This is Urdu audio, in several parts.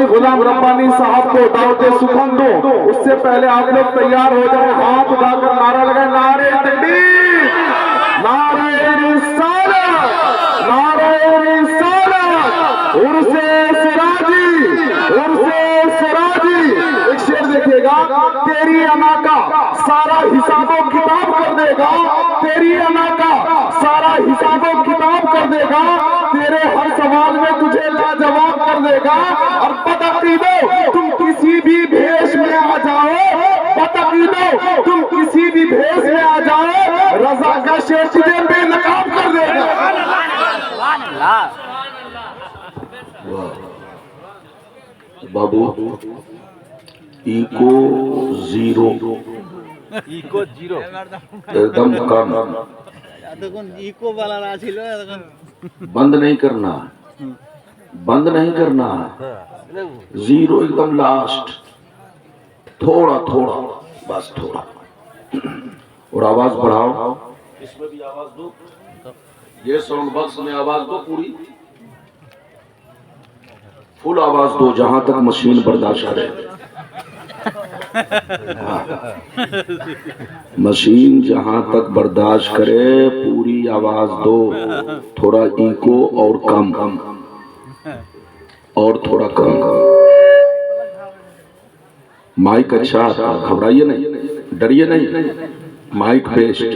غلام ربانی صاحب کو دعوت سخن دو، اس سے پہلے آپ لوگ تیار ہو جائیں، ہاتھ اٹھا کر نعرہ لگائیں، نعرہ تکبیر، نعرہ رسالت، نعرہ رسالت، عرس سراجی، عرس سراجی۔ ایک شعر دیکھیے گا، تیری انا کا سارا حساب و کتاب کر دے گا، تیری انا کا سارا حساب و کتاب کر دے گا، تیرے ہر سوال میں تجھے لاجواب کر دے گا۔ اور بدعقیدو تم کسی بھی بھیش میں آ جاؤ، بدعقیدو تم کسی بھی بھیش میں آ جاؤ، رضا کا شیر تجھے بے نقاب کر دے گا۔ بابو ایکو زیرو، ইকো জিরো ایک دم کم، এতক্ষণ ইকো বলা না ছিল এতক্ষণ بند نہیں کرنا، بند نہیں کرنا، زیرو ایک دم لاسٹ، تھوڑا تھوڑا بس تھوڑا، اور آواز بڑھاؤ، اس میں بھی آواز دو، یہ ساؤنڈ باکس میں آواز دو، پوری فل آواز دو جہاں تک مشین برداشت کرے، مشین جہاں تک برداشت کرے پوری آواز دو، تھوڑا ایکو اور کم، اور تھوڑا کم، مائک اچھا آتا، گھبرائیے نہیں، ڈریے نہیں، مائک بیسٹ،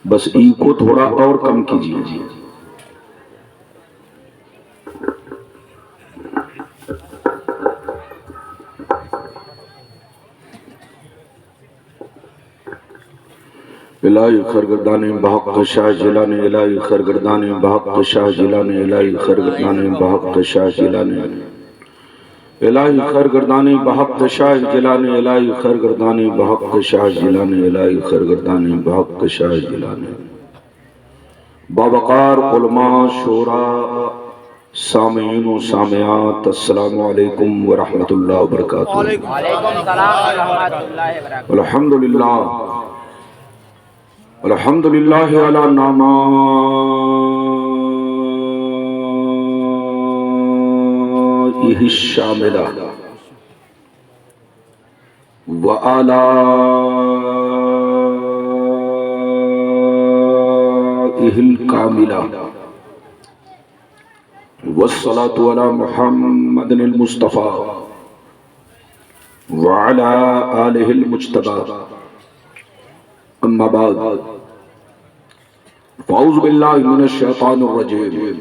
بس ایکو تھوڑا اور کم کیجیے۔ الہی خرگردانی بحق شاہ جیلانی، الہی خرگردانی بحق شاہ جیلانی، الہی خرگردانی بحق شاہ جیلانی، الہی خرگردانی بحق شاہ جیلانی، الہی خرگردانی بحق شاہ جیلانی، الہی خرگردانی بحق شاہ جیلانی۔ بابقار علماء شورا سامعین و سامعات، السلام علیکم ورحمت اللہ وبرکاتہ۔ وعلیکم السلام ورحمۃ اللہ وبرکاتہ۔ الحمدللہ، الحمدللہ علی نعمائہ الشاملہ وعلی الکاملہ، والصلاة علی محمد المصطفیٰ وعلی آلہ المجتبی، اما بعد فاعوذ باللہ من الشیطان الرجیم،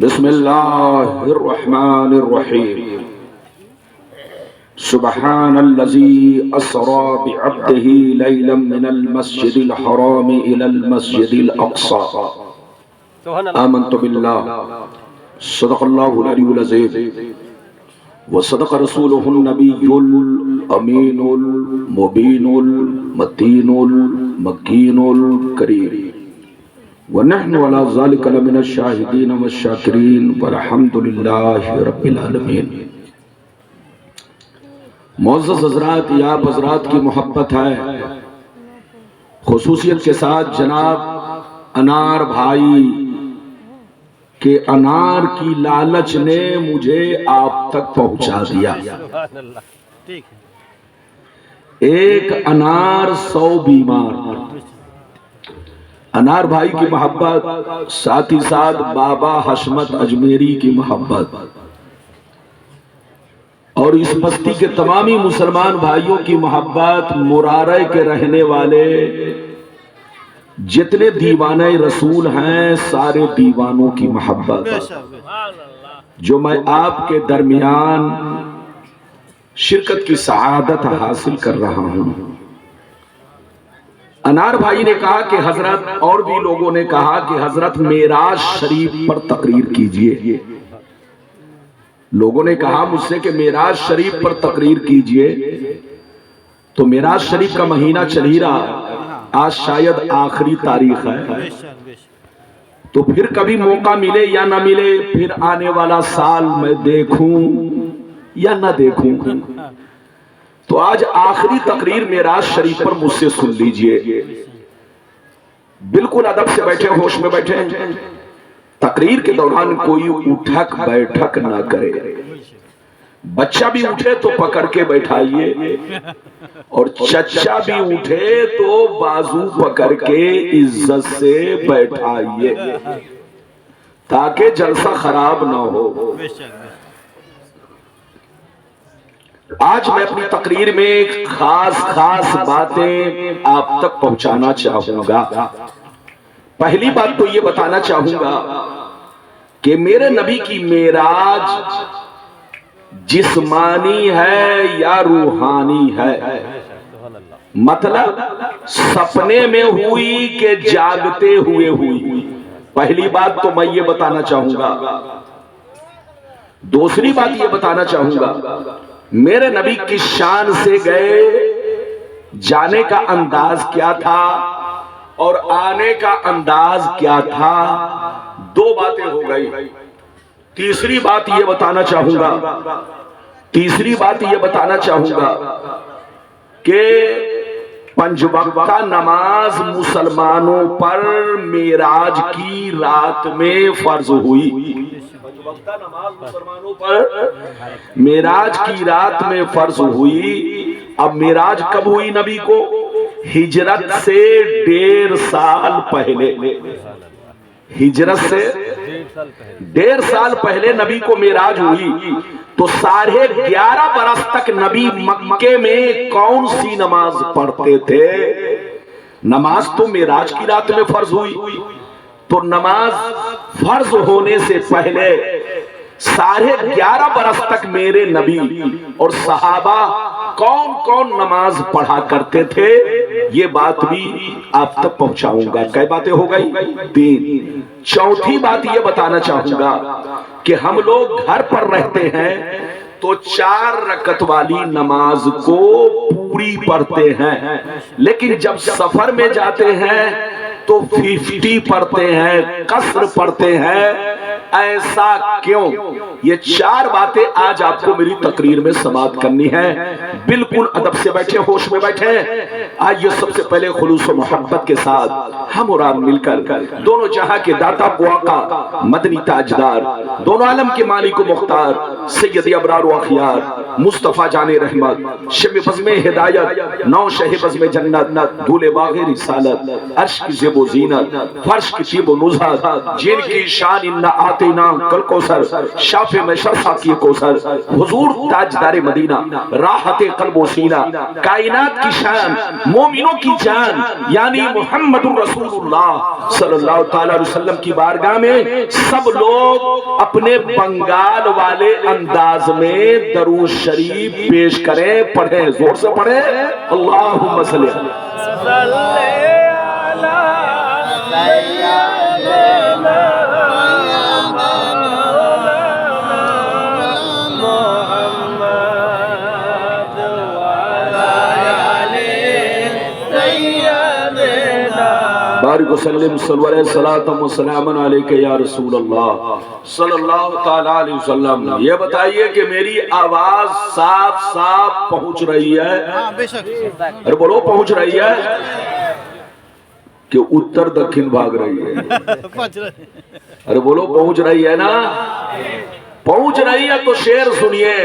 بسم اللہ الرحمن الرحیم، سبحان الذی اسری بعبدہ لیلا من المسجد الحرام الى المسجد الاقصی، آمنت باللہ، صدق اللہ العلی العظیم، وصدق رسولہ النبی الامین المبین المتین المکین الکریم، ونحن علی ذلک لمن الشاہدین والشاکرین والحمد للہ رب العالمین۔ معزز حضرات، یہ آپ حضرات کی محبت ہے، خصوصیت کے ساتھ جناب انار بھائی کہ انار کی لالچ نے مجھے آپ تک پہنچا دیا۔ ایک انار 100 بیمار، انار بھائی کی محبت، ساتھ ہی ساتھ بابا حشمت اجمیری کی محبت، اور اس بستی کے تمامی مسلمان بھائیوں کی محبت، مرارے کے رہنے والے جتنے دیوانے رسول ہیں سارے دیوانوں کی محبت، جو میں آپ کے درمیان شرکت کی سعادت حاصل کر رہا ہوں۔ انار بھائی نے کہا کہ حضرت، اور بھی لوگوں نے کہا کہ حضرت معراج شریف پر تقریر کیجئے، لوگوں نے کہا مجھ سے کہ معراج شریف پر تقریر کیجئے، تو معراج شریف کا مہینہ چل ہی رہا، آج شاید آخری تاریخ ہے، تو پھر کبھی موقع ملے یا نہ ملے، پھر آنے والا سال میں دیکھوں یا نہ دیکھوں، تو آج آخری تقریر معراج شریف پر مجھ سے سن لیجئے۔ بالکل ادب سے بیٹھے، ہوش میں بیٹھے، تقریر کے دوران کوئی اٹھک بیٹھک نہ کرے، بچہ بھی اٹھے تو پکڑ کے بیٹھائیے، اور چچا بھی اٹھے تو بازو پکڑ کے عزت سے بیٹھائیے تاکہ جلسہ خراب نہ ہو۔ آج میں اپنی تقریر میں خاص باتیں آپ تک پہنچانا چاہوں گا۔ پہلی بات تو یہ بتانا چاہوں گا کہ میرے نبی کی معراج جسمانی ہے یا روحانی ہے، مطلب سپنے میں ہوئی کہ جاگتے ہوئے ہوئی، پہلی بات تو میں یہ بتانا چاہوں گا۔ دوسری بات یہ بتانا چاہوں گا میرے نبی کی شان سے گئے، جانے کا انداز کیا تھا اور آنے کا انداز کیا تھا، دو باتیں ہو گئی۔ تیسری بات یہ بتانا چاہوں گا کہ 5 وقتہ نماز مسلمانوں پر معراج کی رات میں فرض ہوئی۔ 5 وقتہ نماز مسلمانوں پر معراج کی رات میں فرض ہوئی۔ اب معراج کب ہوئی نبی کو؟ ہجرت سے 1.5 سال پہلے، ہجرت سے 1.5 سال پہلے نبی کو معراج ہوئی۔ تو 11.5 برس تک نبی مکے میں کون سی نماز پڑھتے تھے؟ نماز تو معراج کی رات میں فرض ہوئی، تو نماز فرض ہونے سے پہلے 11.5 برس تک میرے نبی اور صحابہ کون کون نماز پڑھا کرتے تھے، یہ بات بھی آپ تک پہنچاؤں گا۔ کئی باتیں ہو گئی؟ 3۔ چوتھی بات یہ بتانا چاہوں گا کہ ہم لوگ گھر پر رہتے ہیں تو 4 رکعت والی نماز کو پوری پڑھتے ہیں، لیکن جب سفر میں جاتے ہیں تو 50 پڑھتے ہیں، قصر پڑھتے ہیں۔ ایسا کیوں؟ یہ 4 باتیں آج آپ کو میری تقریر میں سماعت کرنی ہے۔ بالکل ادب سے بیٹھے، ہوش میں بیٹھے۔ آئیے سب سے پہلے خلوص و محبت کے ساتھ ہم اور آپ مل کر دونوں جہاں کے داتا و آقا، مدنی تاجدار، دونوں عالم کے مالک و مختار، سید ابرار و اخیار، مصطفیٰ جان رحمت، شب بزم ہدایت، نو شہ بزم جنت، دھول باغ رسالت، عرش کی زیب و زینت، فرش کی طیب و نزہت، جن کی شان انہا آتینا کل کوثر، شافع میں شرفا کی کوثر، حضور تاجدار مدینہ، راحت قلب و سینہ، کائنات کی شان، مومنوں کی جان، یعنی محمد رسول اللہ صلی اللہ تعالی علیہ وسلم کی بارگاہ میں سب لوگ اپنے بنگال والے انداز میں درود شریف پیش کریں، پڑھیں، زور سے پڑھیں۔ اللہم صلی بارک وسلم صلی اللہ علیہ وسلم علیکہ یا رسول اللہ صلی اللہ تعالی علیہ وسلم۔ یہ بتائیے کہ میری آواز صاف پہنچ رہی ہے؟ ارے بولو پہنچ رہی ہے کہ اتر دکھن بھاگ رہی ہے؟ ارے بولو پہنچ رہی ہے نا؟ پہنچ رہی ہے تو شعر سنیے۔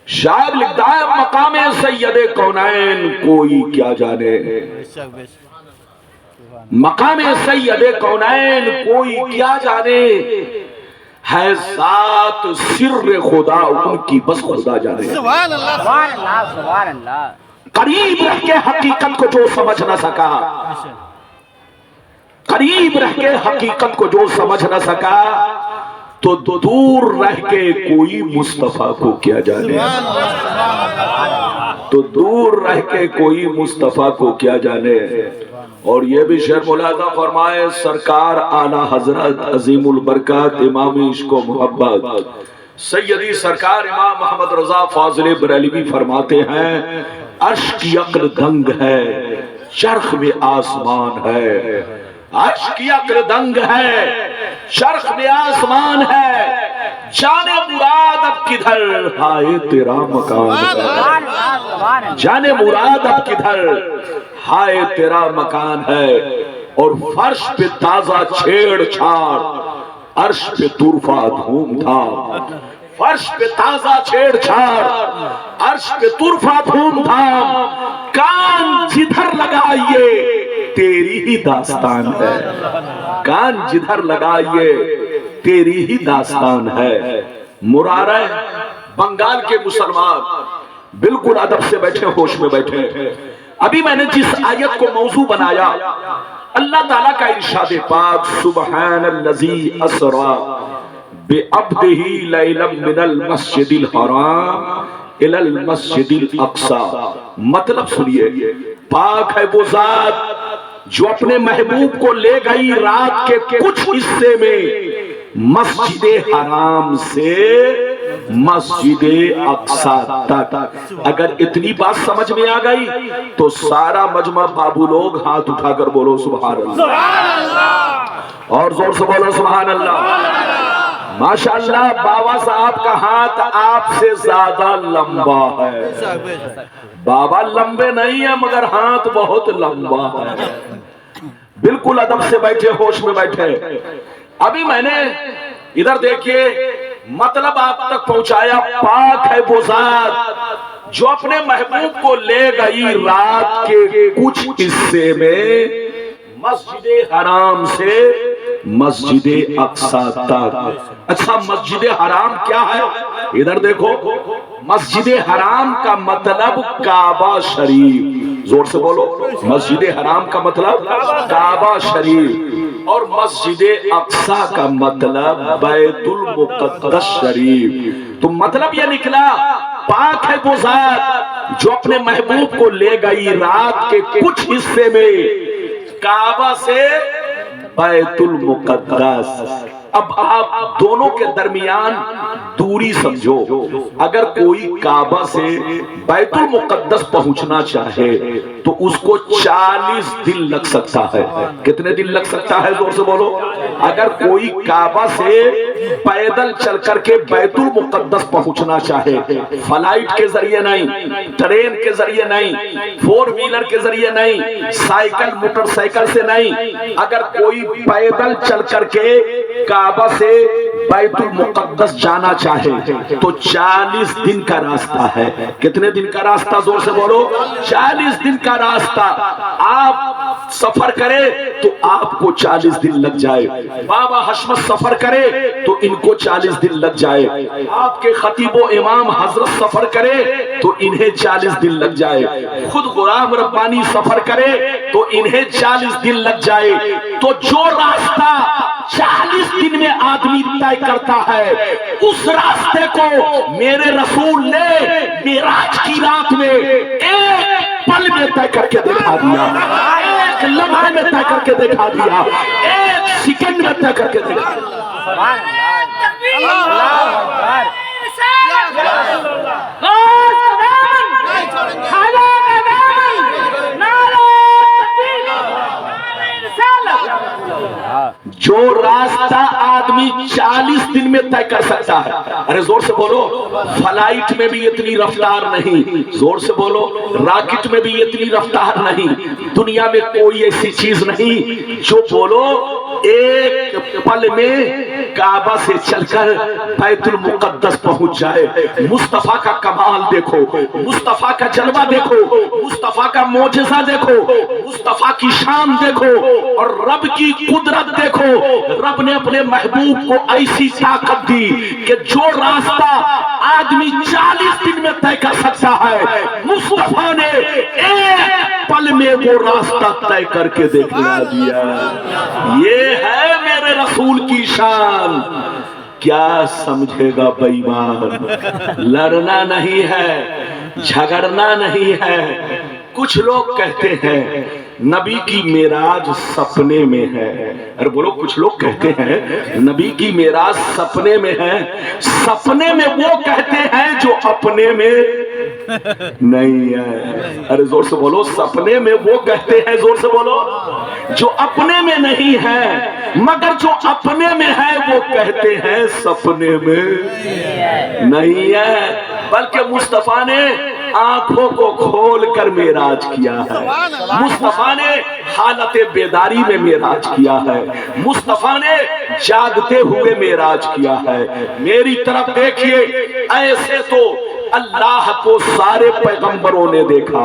شاعر لکھتا ہے مقام سید کونین کوئی کیا جانے، مقام سید کونین کوئی کیا جانے، ہے ذات سر خدا ان کی بس خدا جانے۔ سبحان اللہ، سبحان اللہ، سبحان اللہ۔ قریب رہ کے حقیقت کو جو سمجھ نہ سکا، قریب رہ کے حقیقت کو جو سمجھ نہ سکا، تو دور رہ کے کوئی مصطفیٰ کو کیا جانے، تو دور رہ کے کوئی مصطفیٰ کو کیا جانے۔ اور یہ بھی شعر ملاحظہ فرمائے سرکار اعلیٰ حضرت عظیم البرکات امام عشق و محبت سیدی سرکار امام محمد رضا فاضل بریلوی فرماتے ہیں عرش کی عقل دنگ ہے، چرخ میں آسمان ہے، عرش کی عقل دنگ ہے، چرخ میں آسمان ہے، جانے مراد اب کدھر ہائے تیرا مکان ہے، جانے مراد اب کدھر ہائے تیرا مکان ہے، اور فرش پہ تازہ چھیڑ چھاڑ عرش پہ طرفہ دھوم دھام، فرش پہ تازہ چھیڑ چھاڑ، عرش پہ طرفہ دھوم دھام، کان جدھر لگائیے تیری ہی داستان ہے، کان جدھر لگائیے تیری ہی داستان ہے۔ مرارہ بنگال کے مسلمان بالکل ادب سے بیٹھے، ہوش میں بیٹھے۔ ابھی میں نے جس آیت کو موضوع بنایا، اللہ تعالیٰ کا ارشاد پاک سبحان الذی اسری بعبدہ لیلا من المسجد الحرام الی المسجد الاقصی۔ مطلب سنیے، پاک ہے وہ ذات جو اپنے محبوب کو لے گئی رات کے کچھ حصے میں مسجد حرام سے مسجد اقصی تک۔ اگر اتنی بات سمجھ میں آ گئی تو سارا مجمع بابو لوگ ہاتھ اٹھا کر بولو سبحان اللہ، اور زور سے بولو سبحان اللہ۔ ماشاءاللہ بابا صاحب کا ہاتھ آپ سے زیادہ لمبا ہے، بابا لمبے نہیں ہیں مگر ہاتھ بہت لمبا ہے۔ بالکل ادب سے بیٹھے، ہوش میں بیٹھے۔ ابھی میں نے ادھر دیکھیے مطلب آپ تک پہنچایا، پاک ہے وہ ذات جو اپنے محبوب کو لے گئی رات کے کچھ حصے میں مسجد حرام سے مسجد اقصی تک۔ اچھا مسجد حرام کیا ہے؟ ادھر دیکھو، مسجد حرام کا مطلب کعبہ شریف، زور سے بولو، مسجد حرام کا مطلب کعبہ شریف، اور مسجد اقصی کا مطلب بیت المقدس شریف۔ تو مطلب یہ نکلا، پاک ہے وہ ذات جو اپنے محبوب کو لے گئی رات کے کچھ حصے میں کعبہ سے بیت المقدس۔ اب آپ دونوں کے درمیان دوری سمجھو، اگر کوئی کعبہ سے بیت المقدس پہنچنا چاہے تو اس کو 40 دن لگ سکتا ہے۔ کتنے دن لگ سکتا ہے؟ زور سے بولو۔ اگر کوئی کعبہ سے پیدل چل کر کے بیت المقدس پہنچنا چاہے، فلائٹ کے ذریعے نہیں، ٹرین کے ذریعے نہیں، 4 ویلر کے ذریعے نہیں، سائیکل موٹر سائیکل سے نہیں، اگر کوئی پیدل چل کر کے کعبہ سے بیت المقدس جانا چاہے تو 40 دن کا راستہ ہے۔ کتنے دن کا راستہ؟ زور سے بولو۔ 40 دن کا راستہ آپ سفر کرے تو آپ کو 40 دن لگ جائے، بابا حشمت سفر کرے تو ان کو 40 دن لگ جائے، آپ کے خطیب و امام حضرت سفر کرے تو انہیں 40 دن لگ جائے، خود غلام ربانی سفر کرے تو انہیں 40 دن لگ جائے۔ تو جو راستہ 40 دن میں آدمی طے کرتا ہے، اس راستے کو میرے رسول نے معراج کی رات میں ایک پل میں طے کر کے دکھا دیا، ایک لمحے میں طے کر کے دکھا دیا، ایک سیکنڈ میں طے کر کے دکھا دیا۔ جو راستہ آدمی 40 دن میں طے کر سکتا ہے، ارے زور سے بولو، فلائٹ میں بھی اتنی رفتار نہیں، زور سے بولو، راکٹ میں بھی اتنی رفتار نہیں، دنیا میں کوئی ایسی چیز نہیں جو بولو ایک پل میں کعبہ سے چل کر بیت المقدس پہنچ جائے۔ مصطفیٰ کا کمال دیکھو، مصطفیٰ کا جلوہ دیکھو، مصطفیٰ کا معجزہ دیکھو، مصطفیٰ کی شان دیکھو، اور رب کی قدرت دیکھو۔ رب نے اپنے محبوب کو ایسی طاقت دی کہ جو راستہ آدمی 40 دن میں طے کر سکتا ہے، مصطفیٰ نے ایک پل میں وہ راستہ طے کر کے دکھا دیا۔ یہ ہے میرے رسول کی شان۔ کیا سمجھے گا بے ایمان؟ لڑنا نہیں ہے، جھگڑنا نہیں ہے۔ کچھ لوگ کہتے ہیں نبی کی معراج سپنے میں ہے، ارے بولو، کچھ لوگ کہتے ہیں نبی کی معراج سپنے میں ہے۔ سپنے میں وہ کہتے ہیں جو اپنے میں نہیں ہے، ارے زور سے بولو، سپنے میں وہ کہتے ہیں، زور سے بولو، جو اپنے میں نہیں ہے، مگر جو اپنے میں ہے وہ کہتے ہیں سپنے میں نہیں ہے۔ بلکہ مصطفیٰ نے آنکھوں کو کھول کر معراج کیا ہے، مصطفیٰ نے حالت بیداری میں معراج کیا ہے، مصطفیٰ نے جاگتے ہوئے معراج کیا ہے۔ میری طرف دیکھیے، ایسے تو اللہ کو سارے پیغمبروں نے دیکھا،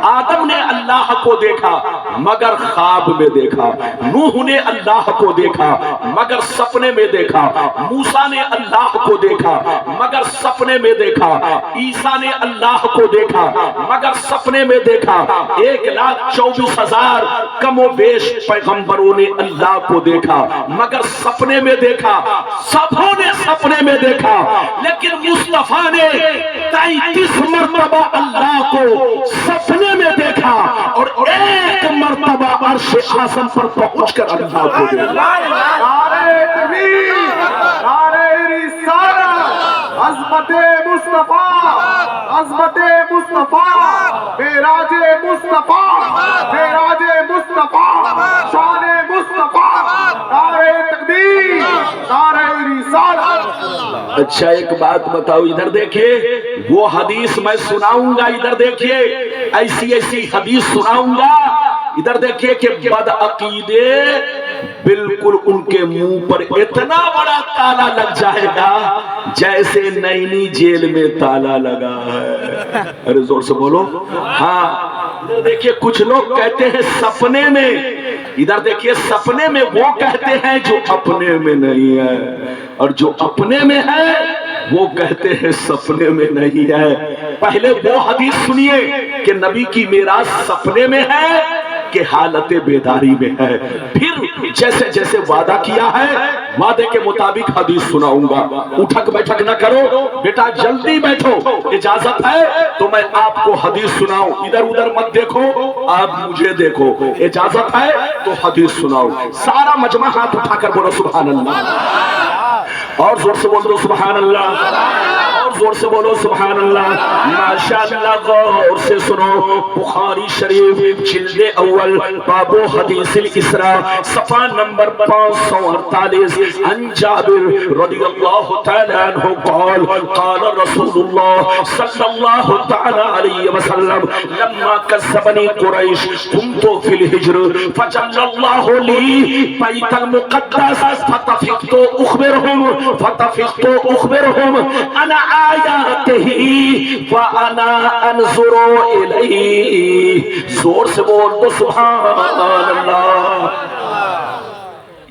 آدم نے اللہ کو دیکھا مگر خواب میں دیکھا، نوح نے اللہ کو دیکھا مگر سپنے میں دیکھا، موسیٰ نے اللہ کو دیکھا مگر سپنے میں دیکھا، عیسیٰ نے اللہ کو دیکھا مگر سپنے میں دیکھا، 1,24,000 کم و بیش پیغمبروں نے اللہ کو دیکھا مگر سپنے میں دیکھا، سبوں نے سپنے میں دیکھا، لیکن مصطفیٰ نے 33 مرتبہ اللہ کو سپنے میں دیکھا اور ایک مرتبہ عرش اعظم پر پہنچ کر اللہ کو دیکھا۔ نعرہ تکبیر، نعرہ رسالت، عظمت مصطفیٰ، عظمت مصطفیٰ، معراج مصطفیٰ، معراج مصطفیٰ، شان مصطفیٰ، نعرہ تکبیر، نعرہ رسالت۔ اچھا ایک بات بتاؤ، ادھر دیکھیے، وہ حدیث میں سناؤں گا، ادھر دیکھیے، ایسی ایسی حدیث سناؤں گا، ادھر دیکھیے کہ بد عقیدے بالکل ان کے منہ پر اتنا بڑا تالا لگ جائے گا جیسے نینی جیل میں تالا لگا ہے۔ ارے زور سے بولو، ہاں ادھر دیکھیے، کچھ لوگ کہتے ہیں سپنے میں، ادھر دیکھیے سپنے میں وہ کہتے ہیں جو اپنے میں نہیں ہے، اور جو اپنے میں ہے وہ کہتے ہیں سپنے میں نہیں ہے۔ پہلے وہ حدیث سنیے کہ نبی کی معراج سپنے میں ہے کہ حالت بیداری میں ہے، پھر جیسے جیسے وعدہ کیا ہے وعدے کے مطابق حدیث سناؤں گا۔ اٹھک بیٹھک نہ کرو بیٹا، جلدی بیٹھو، اجازت ہے تو میں آپ کو حدیث سناؤں، ادھر ادھر مت دیکھو، آپ مجھے دیکھو، اجازت ہے تو حدیث سناؤ۔ سارا مجمع ہاتھ اٹھا کر بولو سبحان اللہ، اور زور سے بولو سبحان اللہ، اور زور سے بولو سبحان اللہ۔ ماشاءاللہ، غور سے سنو، بخاری شریف جلد اول باب حدیث الاسراء صفحہ نمبر 548، عن جابر رضی اللہ تعالی عنہ قال قال رسول اللہ صلی اللہ تعالی علیہ وسلم لما کذبنی قریش كنت في الهجر فجعل الله لي بيت المقدس فتفقت اخبرهم انا آیاته وانا انظر الیہ۔ زور سے بول تو سبحان اللہ۔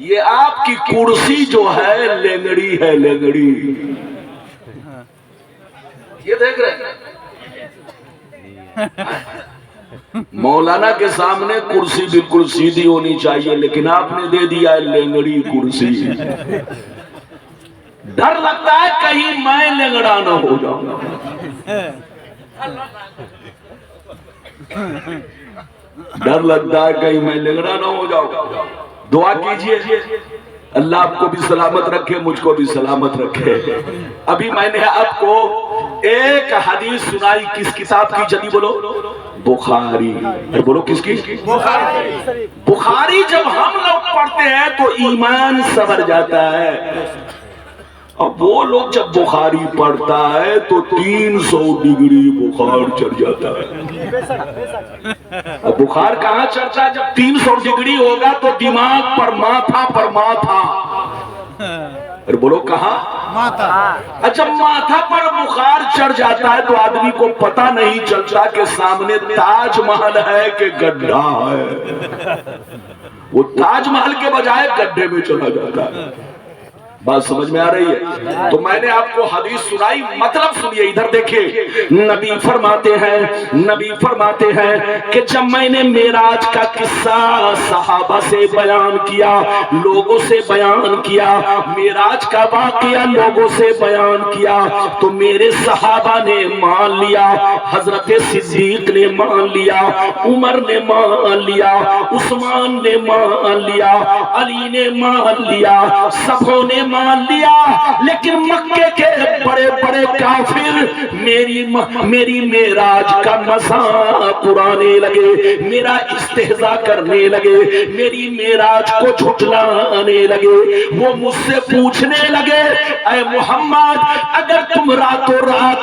یہ آپ کی کرسی جو ہے لنگڑی ہے، لنگڑی، یہ دیکھ رہے ہیں مولانا کے سامنے کرسی بالکل سیدھی ہونی چاہیے، لیکن آپ نے دے دیا ہے لنگڑی کرسی۔ ڈر لگتا ہے کہیں میں لنگڑا نہ ہو جاؤں، ڈر لگتا ہے کہیں میں لنگڑا نہ ہو جاؤں۔ دعا کیجئے اللہ آپ کو بھی سلامت رکھے، مجھ کو بھی سلامت رکھے۔ ابھی میں نے آپ کو ایک حدیث سنائی، کس کتاب کی؟ جلدی بولو، بخاری۔ بولو کس کی؟ بخاری۔ جب ہم لوگ پڑھتے ہیں تو ایمان سنور جاتا ہے، اب وہ لوگ جب بخاری پڑھتا ہے تو 300 ڈگری بخار چڑھ جاتا ہے۔ اب بخار کہاں چڑھتا ہے؟ جب 300 ڈگری ہوگا تو دماغ پر ماتھا، اور بولو کہاں؟ ماتھا۔ جب ماتھا پر بخار چڑھ جاتا ہے تو آدمی کو پتہ نہیں چلتا کہ سامنے تاج محل ہے کہ گڈھا ہے، وہ تاج محل کے بجائے گڈھے میں چلا جاتا ہے۔ بات سمجھ میں آ رہی ہے؟ تو میں نے آپ کو حدیث سنائی، مطلب سنیے، ادھر دیکھیں، نبی فرماتے ہیں کہ جب میں نے معراج کا قصہ صحابہ سے بیان کیا، لوگوں سے بیان کیا، معراج کا واقعہ لوگوں سے بیان کیا، تو میرے صحابہ نے مان لیا، حضرت صدیق نے مان لیا، عمر نے مان لیا، عثمان نے مان لیا، علی نے مان لیا، سبوں نے مان لیا، لیکن مکے کے بڑے بڑے کافر میری معراج کا مذاق اڑانے لگے، میرا استہزاء کرنے لگے، میری معراج کو جھٹلانے لگے۔ وہ مجھ سے پوچھنے لگے، اے محمد، اگر تم راتوں رات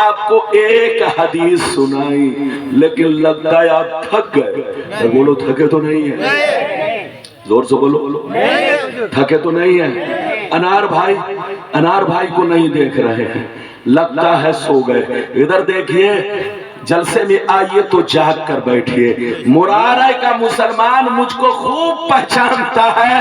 آپ کو ایک حدیث سنائی لیکن لگتا ہے آپ تھک گئے. بولو تھکے تو نہیں ہے؟ زور سے بولو تھکے تو نہیں ہے؟ انار بھائی کو نہیں دیکھ رہے ہیں، لگتا ہے سو گئے. ادھر دیکھیے، جلسے میں آئیے تو جاگ کر بیٹھیے. مرارے کا مسلمان مجھ کو خوب پہچانتا ہے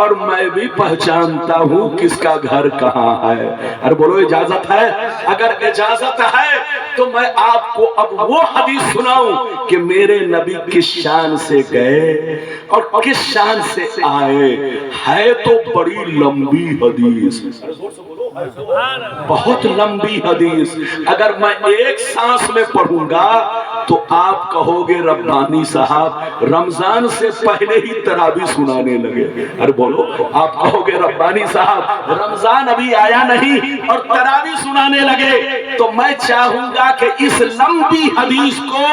اور میں بھی پہچانتا ہوں کس کا گھر کہاں ہے. ارے بولو اجازت ہے؟ اگر اجازت ہے تو میں آپ کو اب وہ حدیث سناؤں کہ میرے نبی کس شان سے گئے اور کس شان سے آئے. ہے تو بڑی لمبی حدیث، بہت لمبی حدیث. اگر میں ایک سانس میں پڑھوں گا تو آپ کہو گے ربانی صاحب رمضان سے پہلے ہی تراویح سنانے لگے. ارے بولو، آپ کہو گے ربانی صاحب رمضان ابھی آیا نہیں اور تراویح سنانے لگے. تو میں چاہوں گا کہ اس لمبی حدیث کو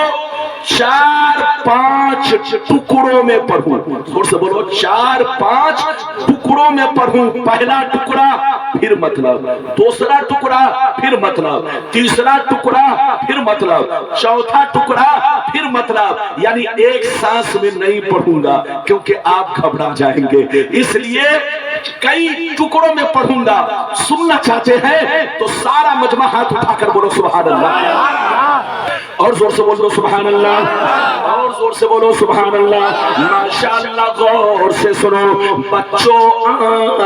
4-5 ٹکڑوں میں پڑھوں. زور سے بولو، 4-5 ٹکڑوں میں پڑھوں. پہلا ٹکڑا پھر مطلب، دوسرا ٹکڑا پھر مطلب، تیسرا ٹکڑا پھر مطلب، چوتھا ٹکڑا پھر مطلب. یعنی ایک سانس میں نہیں پڑھوں گا کیونکہ آپ گھبرا جائیں گے، اس لیے کئی ٹکڑوں میں پڑھوں گا. سننا چاہتے ہیں تو سارا مجمع ہاتھ اٹھا کر بولو سبحان اللہ، اور زور سے بولو سبحان اللہ، اور زور سے بولو سبحان اللہ. ماشاءاللہ غور سے سنو بچوں،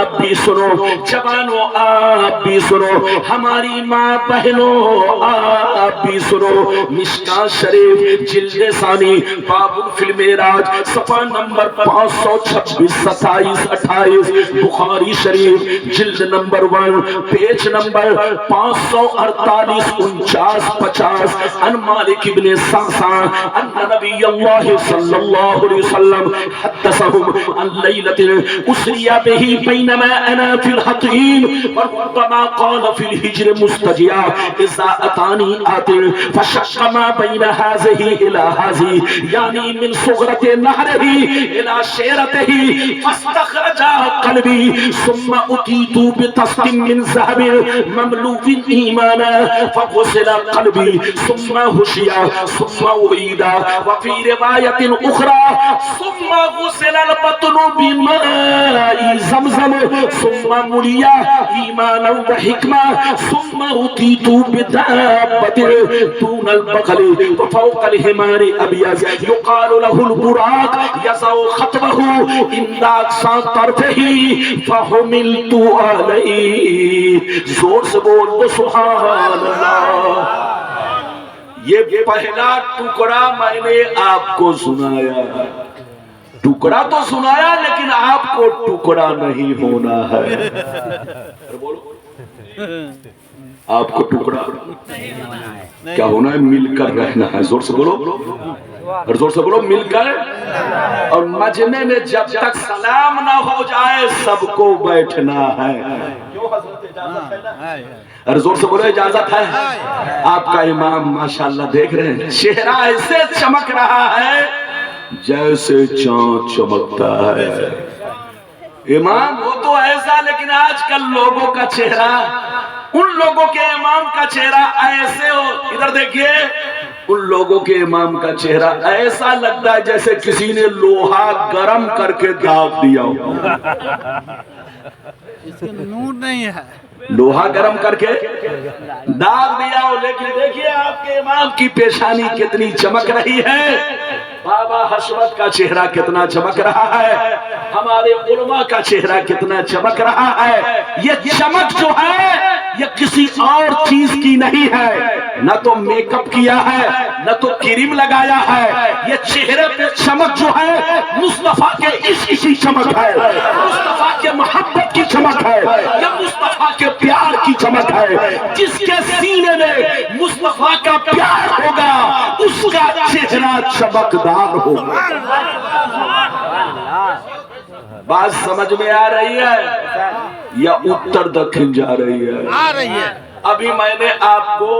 آپ بھی سنو، جوانوں آپ بھی سنو، ہماری ماں بہنوں آپ بھی سنو. مشکاۃ شریف جلد ثانی باب فی المعراج صفحہ نمبر 526 27 28. بخاری شریف جلد نمبر 1 پیج نمبر 548 49 50. ان مالک ابن سعسان ان نبی اللہ صلی اللہ علیہ وسلم حدثهم عن لیلة اسری به بینما انا فی الحطیم وربما قال فی الحجر مستجیا اذا اتانی آتر فشق ما بین هذه الى هذه یعنی من صغرت نهره الى شعرته فاستخرج قلبی ثم اتیت بطست من ذهب مملوء ایمانا فغسل قلبی ثم هشیا ثم وعیدا وفی روایت اخرى ثم غسل البطن بماء زمزم ثم ملیا ایمانا وحکما ثم اتیت بدابة دون البغل وفوق الحمار ابیض یقال له البراق یضع خطبه عند اقصى طرفه فحملت علیہ. زور سے بول سبحان اللہ. یہ پہلا ٹکڑا میں نے آپ کو سنایا. ٹکڑا تو سنایا لیکن آپ کو ٹکڑا نہیں ہونا ہے. آپ کو ٹکڑا کیا ہونا ہے؟ مل کر رہنا ہے. زور سے بولو، اور زور سے بولو مل کر. اور مجمع میں جب تک سلام نہ ہو جائے سب کو بیٹھنا ہے. اور زور سے بولو اجازت ہے. آپ کا امام ماشاءاللہ دیکھ رہے ہیں چہرہ ایسے چمک رہا ہے جیسے چاند چمکتا ہے. امام وہ تو ایسا، لیکن آج کل لوگوں کا چہرہ، ان لوگوں کے امام کا چہرہ ایسے ہو. ادھر دیکھیے، ان لوگوں کے امام کا چہرہ ایسا لگتا ہے جیسے کسی نے لوہا گرم کر کے داغ دیا ہو. اس کے نور نہیں ہے، لوہا گرم کر کے داغ دیا ہو. لیکن دیکھیے آپ کے امام کی پیشانی کتنی چمک رہی ہے. بابا حشمت کا چہرہ کتنا چمک رہا ہے. ہمارے علماء کا چہرہ کتنا چمک رہا ہے. یہ چمک جو ہے یہ کسی اور چیز کی نہیں ہے. نہ تو میک اپ کیا ہے، نہ تو کریم لگایا ہے. یہ چہرے پہ چمک جو ہے مصطفیٰ کے عشق کی چمک ہے، مصطفیٰ کے محبت کی چمک ہے، یہ مصطفیٰ کے پیار کی چمک ہے. جس کے سینے میں مصطفیٰ کا پیار ہوگا اس کا چہرہ چمکدار ہوگا. بات سمجھ میں آ رہی ہے یا اتر دکھن جا رہی ہے؟ آ رہی ہے. ابھی میں نے آپ کو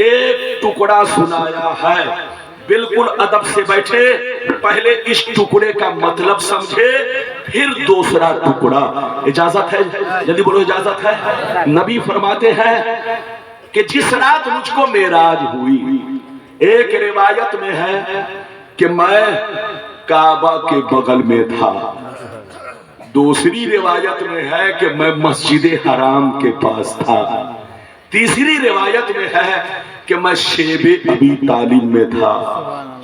ایک ٹکڑا سنایا ہے. بالکل ادب سے بیٹھے، پہلے اس ٹکڑے کا مطلب سمجھے پھر دوسرا ٹکڑا. اجازت ہے؟ جلدی بولو اجازت ہے. نبی فرماتے ہیں کہ جس رات مجھ کو معراج ہوئی، ایک روایت میں ہے کہ میں کعبہ کے بغل میں تھا، دوسری روایت میں ہے کہ میں مسجد حرام کے پاس تھا، تیسری روایت میں ہے کہ میں شیب ابی طالب میں تھا،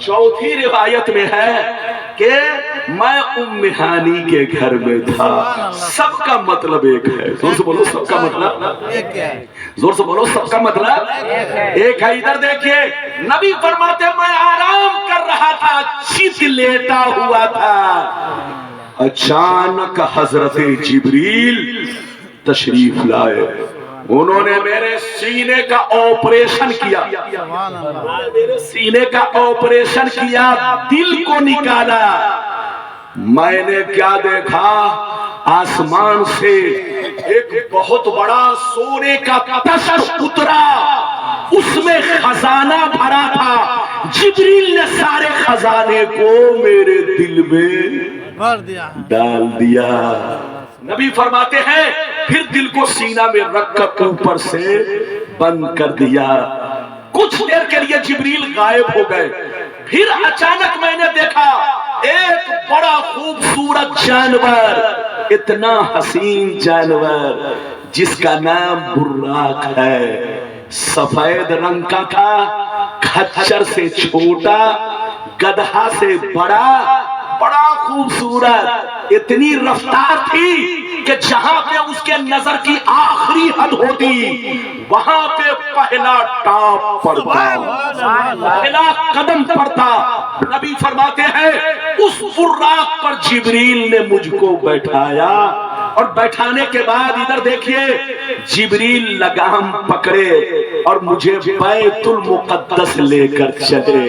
چوتھی روایت میں ہے کہ میں ام ہانی کے گھر میں تھا۔ سب کا مطلب ایک ہے، زور سے بولو سب کا مطلب ایک کیا ہے؟ زور سے بولو سب کا مطلب ایک ہے۔ ادھر دیکھیے نبی فرماتے میں آرام کر رہا تھا، چت لیٹا ہوا تھا، اچانک حضرت جبریل تشریف لائے، انہوں نے میرے سینے کا آپریشن کیا، میرے سینے کا آپریشن کیا، دل کو نکالا۔ میں نے کیا دیکھا؟ آسمان سے ایک بہت بڑا سونے کا تشش اترا، اس میں خزانہ بھرا تھا، جبریل نے سارے خزانے کو میرے دل میں بھر دیا ڈال دیا۔ نبی فرماتے ہیں پھر دل کو سینہ میں رکھ کر اوپر سے بند کر دیا، کچھ دیر کے لیے جبریل غائب ہو گئے، پھر اچانک میں نے دیکھا ایک بڑا خوبصورت جانور، اتنا حسین جانور جس کا نام براق ہے، سفید رنگ کا تھا، کھچر سے چھوٹا، گدھا سے بڑا، بڑا خوبصورت، اتنی رفتار تھی کہ جہاں پہ اس کے نظر کی آخری حد ہوتی وہاں پہ پہلا ٹاپ پڑتا، پہلا قدم پڑتا۔ نبی فرماتے ہیں اس براق پر جبریل نے مجھ کو بیٹھایا، اور بیٹھانے کے بعد ادھر دیکھیے جبریل لگام پکڑے اور مجھے بیت المقدس لے کر چلے۔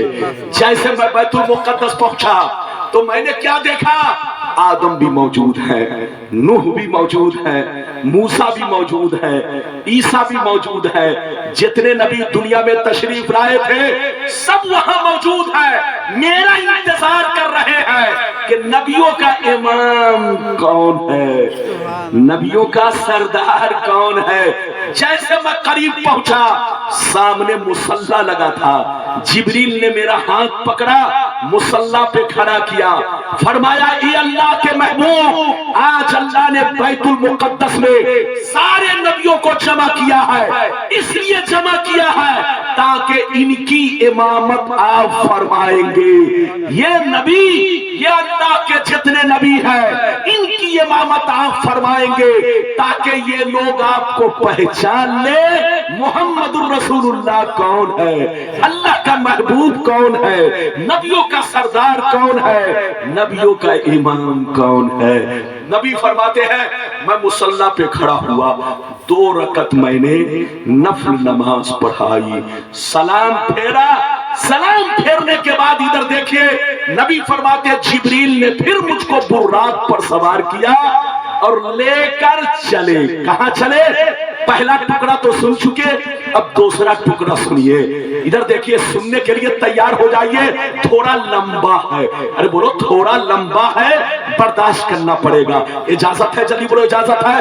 جیسے میں بیت المقدس پہنچا تو میں نے کیا دیکھا؟ آدم بھی موجود ہے، نوح بھی موجود ہے، موسیٰ بھی موجود ہے، عیسیٰ بھی موجود ہے، جتنے نبی دنیا میں تشریف لائے تھے سب وہاں موجود ہے، میرا انتظار کر رہے ہیں کہ نبیوں کا امام کون ہے، نبیوں کا سردار کون ہے۔ جیسے میں قریب پہنچا سامنے مصلی لگا تھا، جبریل نے میرا ہاتھ پکڑا، مصلی پہ کھڑا کیا، فرمایا اے اللہ کے محبوب، آج اللہ نے بیت المقدس میں سارے نبیوں کو جمع کیا ہے، اس لیے جمع کیا ہے تاکہ ان کی امامت آپ فرمائیں گے۔ یہ نبی، یہ اللہ کے جتنے نبی ہیں ان کی امامت آپ فرمائیں گے تاکہ یہ لوگ آپ کو پہچان لیں محمد الرسول اللہ کون ہے، اللہ کا محبوب کون ہے، نبیوں کا سردار کون ہے، نبیوں کا امام کون ہے۔ نبی فرماتے ہیں میں مصلی پہ کھڑا ہوا، 2 رکعت میں نے نفل نماز پڑھائی، سلام پھیرا، سلام پھیرنے کے بعد ادھر دیکھیے نبی فرماتے ہیں جبریل نے پھر مجھ کو براق پر سوار کیا اور لے کر چلے۔ کہاں چلے؟ پہلا ٹکڑا تو سن چکے، اب دوسرا ٹکڑا سنیے۔ ادھر دیکھیے سننے کے لیے تیار ہو جائیے، تھوڑا لمبا ہے، ارے بولو تھوڑا لمبا ہے، برداشت کرنا پڑے گا۔ اجازت ہے؟ جلدی بولو اجازت ہے۔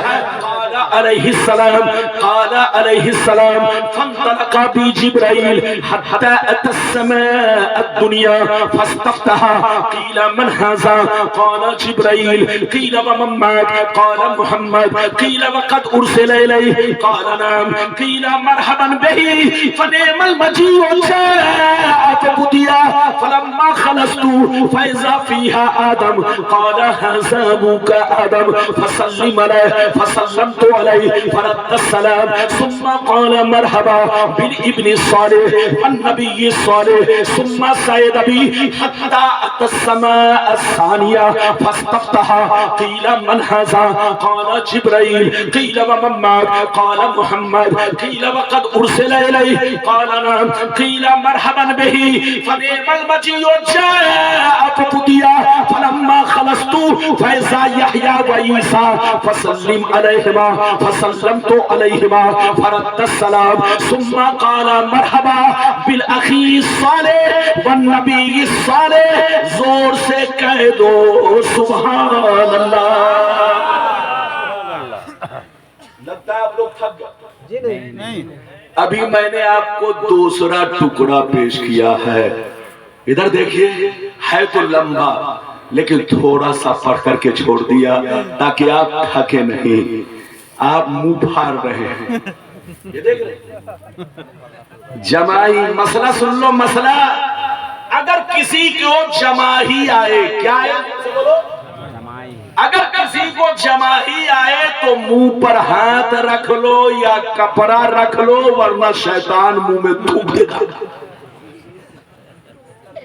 قال علیہ السلام، قال علیہ السلام فانطلق بی جبرائیل حتی اتى السماء الدنیا فاستفتح قیل من ھذا قال جبرائیل قیل ومن معک قال محمد قیل وقد ارسل الیہ قال نعم قیل مرحبا به فنعم المجیء جاء فبدیا فلما خلصت فاذا فيها آدم قال هذا ابوك آدم فسلم علیہ فسلمت علیہ فرد السلام ثم قال مرحبا بالابن الصالح والنبي الصالح ثم سعد بي حتى أتى السماء الثانية فاستفتح قيل من هذا قال جبرائيل قيل ومن معك قال محمد قيل وقد أرسل إليه قال نعم قيل مرحبا به فنعم المجيء جاء فبديا فلما خلصت فإذا يحيى وعيسى فسلم عليهما فسلمت عليهما فرد السلام ثم قال مرحبا بالاخی الصالح والنبی الصالح، زور سے کہہ دو سبحان اللہ۔ لگتا ہے آپ لوگ تھک گئے؟ نہیں ابھی میں نے آپ کو دوسرا ٹکڑا پیش کیا ہے، ادھر دیکھیے، ہے تو لمبا لیکن تھوڑا سا پڑھ کر کے چھوڑ دیا تاکہ آپ تھکے نہیں، آپ منہ پھاڑ رہے ہیں۔ یہ دیکھ رہے جمائی مسئلہ سن لو، مسئلہ اگر کسی کو جماہی آئے، کیا آئے؟ اگر کسی کو جماہی آئے تو منہ پر ہاتھ رکھ لو یا کپڑا رکھ لو، ورنہ شیطان منہ میں تھوک دے گا۔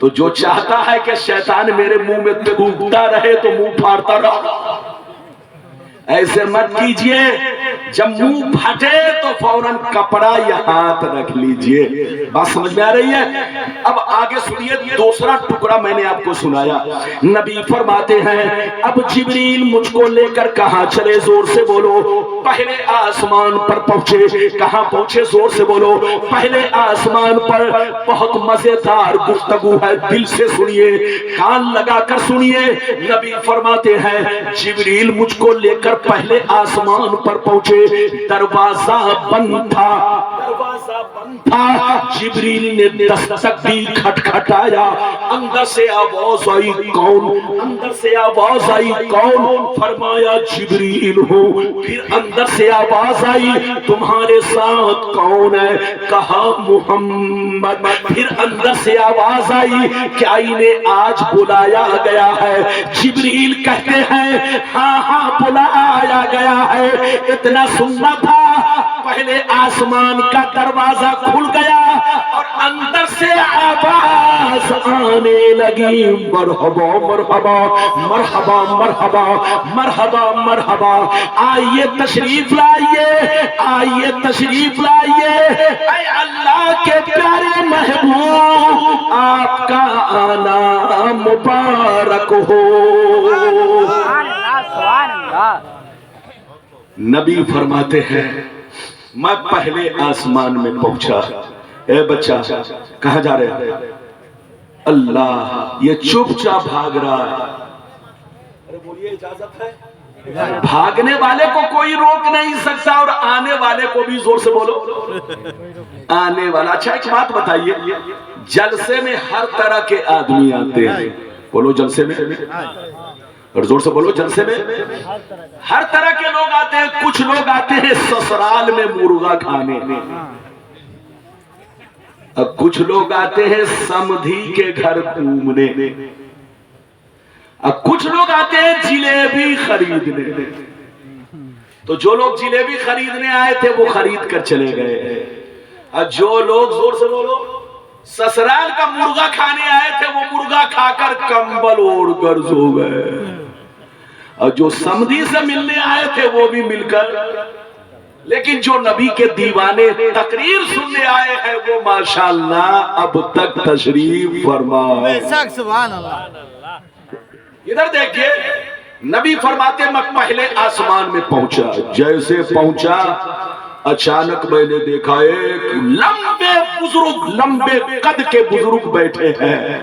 تو جو چاہتا ہے کہ شیطان میرے منہ میں تھوکتا رہے تو منہ پھاڑتا رہو، ایسے مت کیجئے۔ جب منہ پھٹے تو فوراً کپڑا یا ہاتھ رکھ لیجئے۔ بات سمجھ میں آ رہی ہے؟ اب آگے سنیے، دوسرا ٹکڑا میں نے آپ کو سنایا۔ نبی فرماتے ہیں اب جبریل مجھ کو لے کر کہاں چلے؟ زور سے بولو۔ پہلے آسمان پر پہنچے۔ کہاں پہنچے؟ زور سے بولو۔ پہلے آسمان پر بہت مزیدار گفتگو ہے، دل سے سنیے، کان لگا کر سنیے۔ نبی فرماتے ہیں جبریل مجھ کو لے کر پہلے آسمان پر پہنچے، دروازہ بند تھا، دروازہ بند تھا۔ جبریل نے دستک دی، کھٹکھٹایا، اندر سے آواز آئی، کون؟ اندر سے آواز آئی، کون؟ فرمایا جبریل ہوں۔ پھر اندر سے آواز آئی، تمہارے ساتھ کون ہے؟ کہا محمد۔ پھر اندر سے آواز آئی، کیا انہیں آج بلایا گیا ہے؟ جبریل کہتے ہیں ہاں ہاں بلایا گیا ہے۔ اتنا سننا تھا، پہلے آسمان کا دروازہ کھل گیا اور اندر سے آواز آنے لگی، مرحبا مرحبا مرحبا مرحبا مرحبا مرحبا، آئیے تشریف لائیے، آئیے تشریف لائیے، اے اللہ کے پیارے محبوب، آپ کا آنا مبارک ہو۔ نبی فرماتے ہیں میں پہلے آسمان میں پہنچا۔ اے بچہ کہاں جا رہے ہیں؟ اللہ، یہ چپ چاپ بھاگ رہا ہے۔ ارے بولیے اجازت ہے؟ بھاگنے والے کو کوئی روک نہیں سکتا، اور آنے والے کو بھی زور سے بولو، آنے والا۔ اچھا ایک بات بتائیے، جلسے میں ہر طرح کے آدمی آتے ہیں، بولو جلسے میں، اور زور سے بولو جلسے میں ہر طرح کے لوگ آتے ہیں۔ کچھ لوگ آتے ہیں سسرال میں مرغا کھانے، اب کچھ لوگ آتے ہیں سمدھی کے گھر گھومنے، اب کچھ لوگ آتے ہیں جلیبی خریدنے۔ تو جو لوگ جلیبی خریدنے آئے تھے وہ خرید کر چلے گئے، اور جو لوگ زور سے بولو سسرال کا مرغا کھانے آئے تھے وہ مرغا کھا کر کمبل اوڑھ کر سو گئے، اور جو سمدھی سے ملنے آئے تھے وہ بھی مل کر۔ لیکن جو نبی کے دیوانے تقریر سننے آئے ہیں وہ ماشاءاللہ اب تک تشریف فرما۔ سبحان اللہ۔ ادھر دیکھیے، نبی فرماتے میں پہلے آسمان میں پہنچا، جیسے پہنچا اچانک میں نے دیکھا ایک لمبے بزرگ، لمبے قد کے بزرگ بیٹھے ہیں۔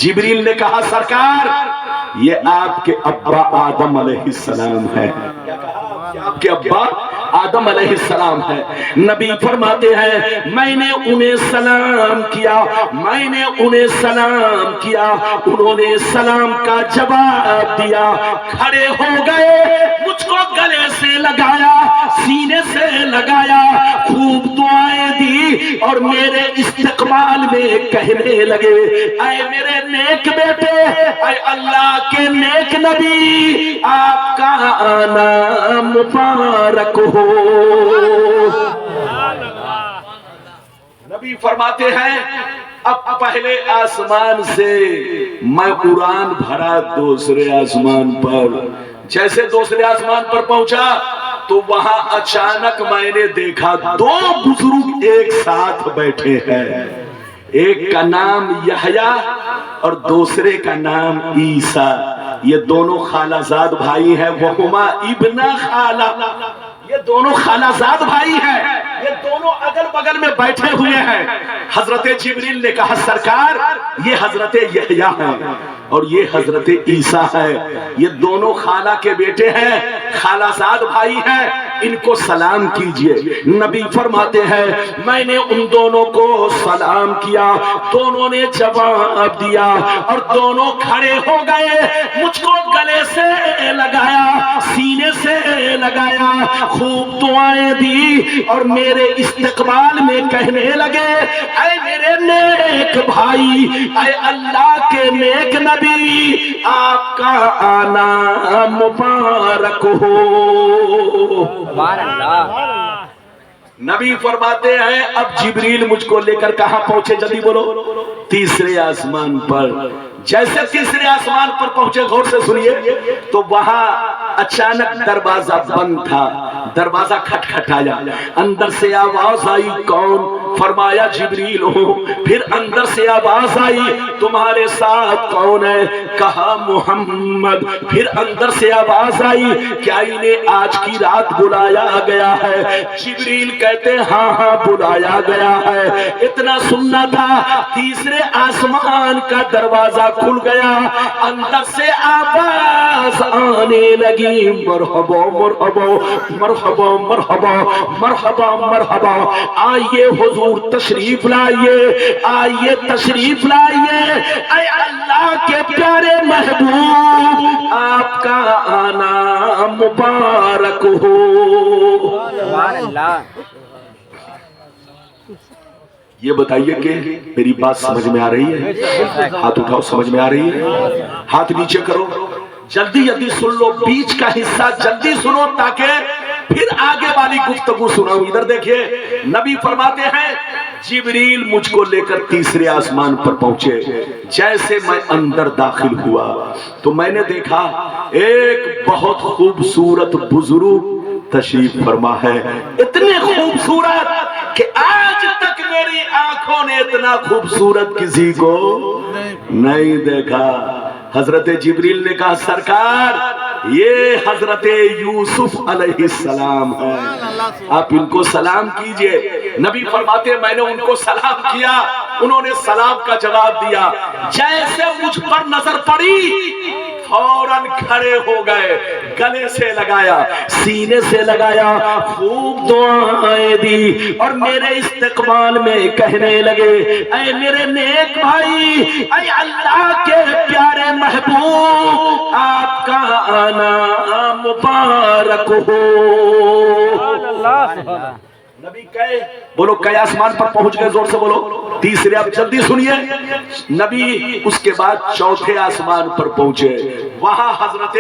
جبریل نے کہا سرکار یہ آپ کے ابا آدم علیہ السلام ہے۔ کیا کہا؟ آپ کے ابا آدم علیہ السلام ہے۔ نبی فرماتے ہیں میں نے انہیں سلام کیا، میں نے انہیں سلام کیا، انہوں نے سلام کا جواب دیا، کھڑے ہو گئے، مجھ کو گلے سے لگایا، سینے سے لگایا، خوب دعائیں دی، اور میرے استقبال میں کہنے لگے اے میرے نیک بیٹے، اے اللہ کے نیک نبی، آپ کا آنا مبارک ہو۔ نبی فرماتے ہیں اب پہلے آسمان سے میں قرآن بھرا دوسرے آسمان پر، جیسے دوسرے آسمان پر پہنچا تو وہاں اچانک میں نے دیکھا دو بزرگ ایک ساتھ بیٹھے ہیں، ایک کا نام یحییٰ اور دوسرے کا نام عیسیٰ۔ یہ دونوں خالہ زاد بھائی ہیں، وہما ابن خالہ، یہ دونوں خالہ زاد بھائی ہیں، یہ دونوں اگل بگل میں بیٹھے ہوئے ہیں۔ حضرت جبریل نے کہا سرکار یہ حضرت یحییٰ ہیں اور یہ حضرت عیسیٰ ہے، یہ دونوں خالہ کے بیٹے ہیں، خالہ زاد بھائی ہیں۔ ان کو سلام کیجئے۔ نبی فرماتے ہیں میں نے ان دونوں کو سلام کیا، دونوں نے جواب دیا اور دونوں کھڑے ہو گئے، مجھ کو گلے سے لگایا، سینے سے لگایا، خوب دعائیں دی اور میرے استقبال میں کہنے لگے اے میرے نیک بھائی، اے اللہ کے نیک نبی، آپ کا آنا مبارک ہو۔ سبحان اللہ۔ نبی فرماتے ہیں اب جبریل مجھ کو لے کر کہاں پہنچے، جلدی بولو، تیسرے آسمان پر۔ جیسے تیسرے آسمان پر پہنچے، غور سے سنیے، تو وہاں اچانک دروازہ بند تھا، دروازہ کھٹکھٹایا، اندر سے آواز آئی کون؟ فرمایا جبریل ہو۔ پھر اندر سے آواز آئی تمہارے ساتھ کون ہے؟ کہا محمد۔ پھر اندر سے آواز آئی کیا انہیں آج کی رات بلایا گیا ہے؟ جبریل کہتے ہاں ہاں بلایا گیا ہے۔ اتنا سننا تھا، تیسرے آسمان کا دروازہ کھل گیا، اندر سے آواز آنے لگی مرحبا مرحبا مرحبا مرحبا مرحبا مرحبا، آئیے حضور تشریف لائیے، آئیے تشریف لائیے، اے اللہ کے پیارے محبوب، آپ کا آنا مبارک ہو۔ سبحان اللہ۔ یہ بتائیے کہ میری بات سمجھ میں آ رہی ہے؟ ہاتھ اٹھاؤ، سمجھ میں آ رہی ہے؟ ہاتھ نیچے کرو، جلدی جلدی سن لو، بیچ کا حصہ جلدی سنو تاکہ پھر آگے والی گفتگو سناؤں۔ ادھر دیکھیے، نبی فرماتے ہیں جبریل مجھ کو لے کر تیسرے آسمان پر پہنچے، جیسے میں اندر داخل ہوا تو میں نے دیکھا ایک بہت خوبصورت بزرگ تشریف فرما ہے، اتنے خوبصورت کہ آج تک میری آنکھوں نے اتنا خوبصورت کسی کو نہیں دیکھا۔ حضرت جبریل نے کہا سرکار یہ حضرت یوسف علیہ السلام ہے، آپ ان کو سلام کیجئے۔ نبی فرماتے ہیں میں نے ان کو سلام کیا، انہوں نے سلام کا جواب دیا، جیسے مجھ پر نظر پڑی فوراً کھڑے ہو گئے، گلے سے لگایا، سینے سے لگایا، خوب دعائیں دی اور میرے استقبال میں کہنے لگے اے میرے نیک بھائی، اے اللہ کے پیارے محبوب، آپ کا آنا مبارک ہو۔ نبی کہے بولو کئے آسمان پر پہنچ گئے، زور سے بولو، تیسرے، اب جلدی سنیے۔ نبی اس کے بعد چوتھے آسمان پر پہنچے، وہاں حضرت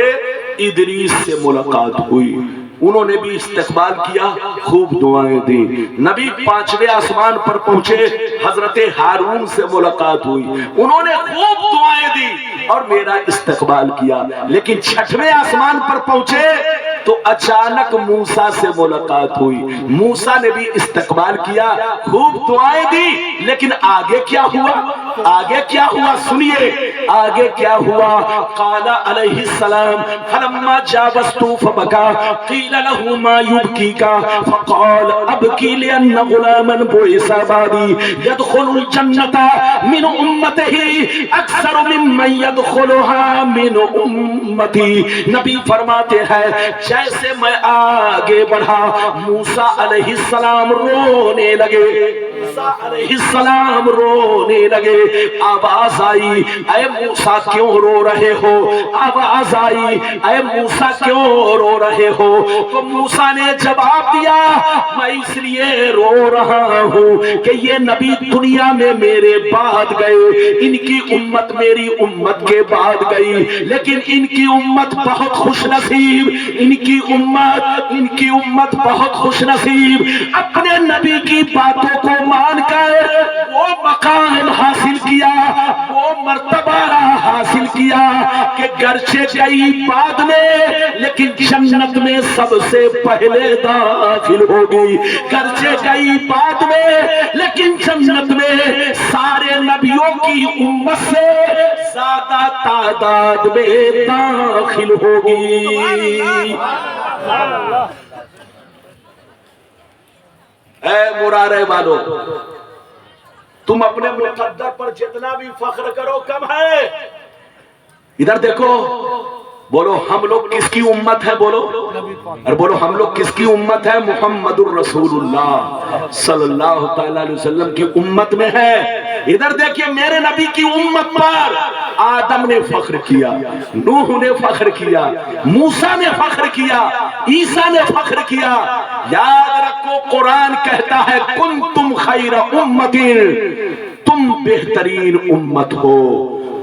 ادریس سے ملاقات ہوئی، انہوں نے بھی استقبال کیا، خوب دعائیں دی۔ نبی پانچویں آسمان پر پہنچے، حضرت ہارون سے ملاقات ہوئی، انہوں نے خوب دعائیں دی اور میرا استقبال کیا۔ لیکن چھٹویں آسمان پر پہنچے تو اچانک موسیٰ سے ملاقات ہوئی، موسیٰ نے بھی استقبال کیا، خوب دعائیں دی، لیکن آگے کیا ہوا؟ آگے کیا ہوا سنیے، آگے کیا ہوا؟ قال علیہ السلام فلما جاوزت فبکا قیل له ما يبكيك فقال ابكي لان غلاما بعث بعدي يدخل الجنة من امته اکثر ممن يدخلها من امتی۔ نبی فرماتے ہیں جیسے میں آگے بڑھا موسیٰ علیہ السلام رونے لگے، موسیٰ علیہ السلام رونے لگے، آواز آئی اے موسیٰ کیوں رو رہے ہو؟ آواز آئی اے موسیٰ کیوں رو رہے ہو؟ تو موسیٰ نے جواب دیا میں اس لیے رو رہا ہوں کہ یہ نبی دنیا میں میرے بعد گئے، ان کی امت میری امت کے بعد گئی، لیکن ان کی امت بہت خوش نصیب، ان کی امت بہت خوش نصیب، اپنے نبی کی باتوں کو مان کر وہ مقام حاصل کیا، وہ مرتبہ حاصل کیا کہ گرچہ گئی بعد میں لیکن جنت میں سب سے پہلے داخل ہوگی، گرچہ گئی بعد میں لیکن جنت میں سارے نبیوں کی امت سے زیادہ تعداد میں داخل ہوگی۔ اے مرارے والو، تم اپنے مقدر پر جتنا بھی فخر کرو کم ہے۔ ادھر دیکھو، بولو ہم لوگ کس کی امت ہے؟ بولو اور بولو ہم لوگ کس کی امت ہے؟ محمد الرسول اللہ صلی اللہ تعالی علیہ وسلم کی امت میں ہے۔ ادھر دیکھیے میرے نبی کی امت پر آدم نے فخر کیا، نوح نے فخر کیا، موسیٰ نے فخر کیا، عیسیٰ نے فخر کیا۔ یاد رکھو قرآن کہتا ہے کنتم خیر امت، تم بہترین امت ہو۔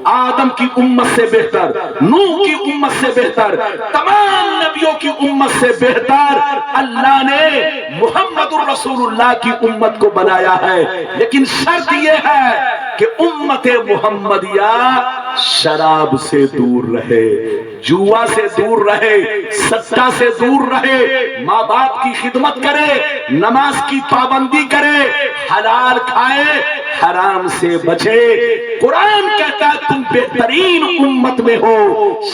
آدم کی امت سے بہتر، نوح کی امت سے بہتر، تمام نبیوں کی امت سے بہتر اللہ نے محمد الرسول اللہ کی امت کو بنایا ہے۔ لیکن شرط یہ ہے کہ امت محمدیہ شراب سے دور رہے، جوا سے دور رہے، سٹا سے دور رہے، ماں باپ کی خدمت کرے، نماز کی پابندی کرے، حلال کھائے، حرام سے بچے۔ قرآن کہتا ہے تم بہترین امت میں ہو۔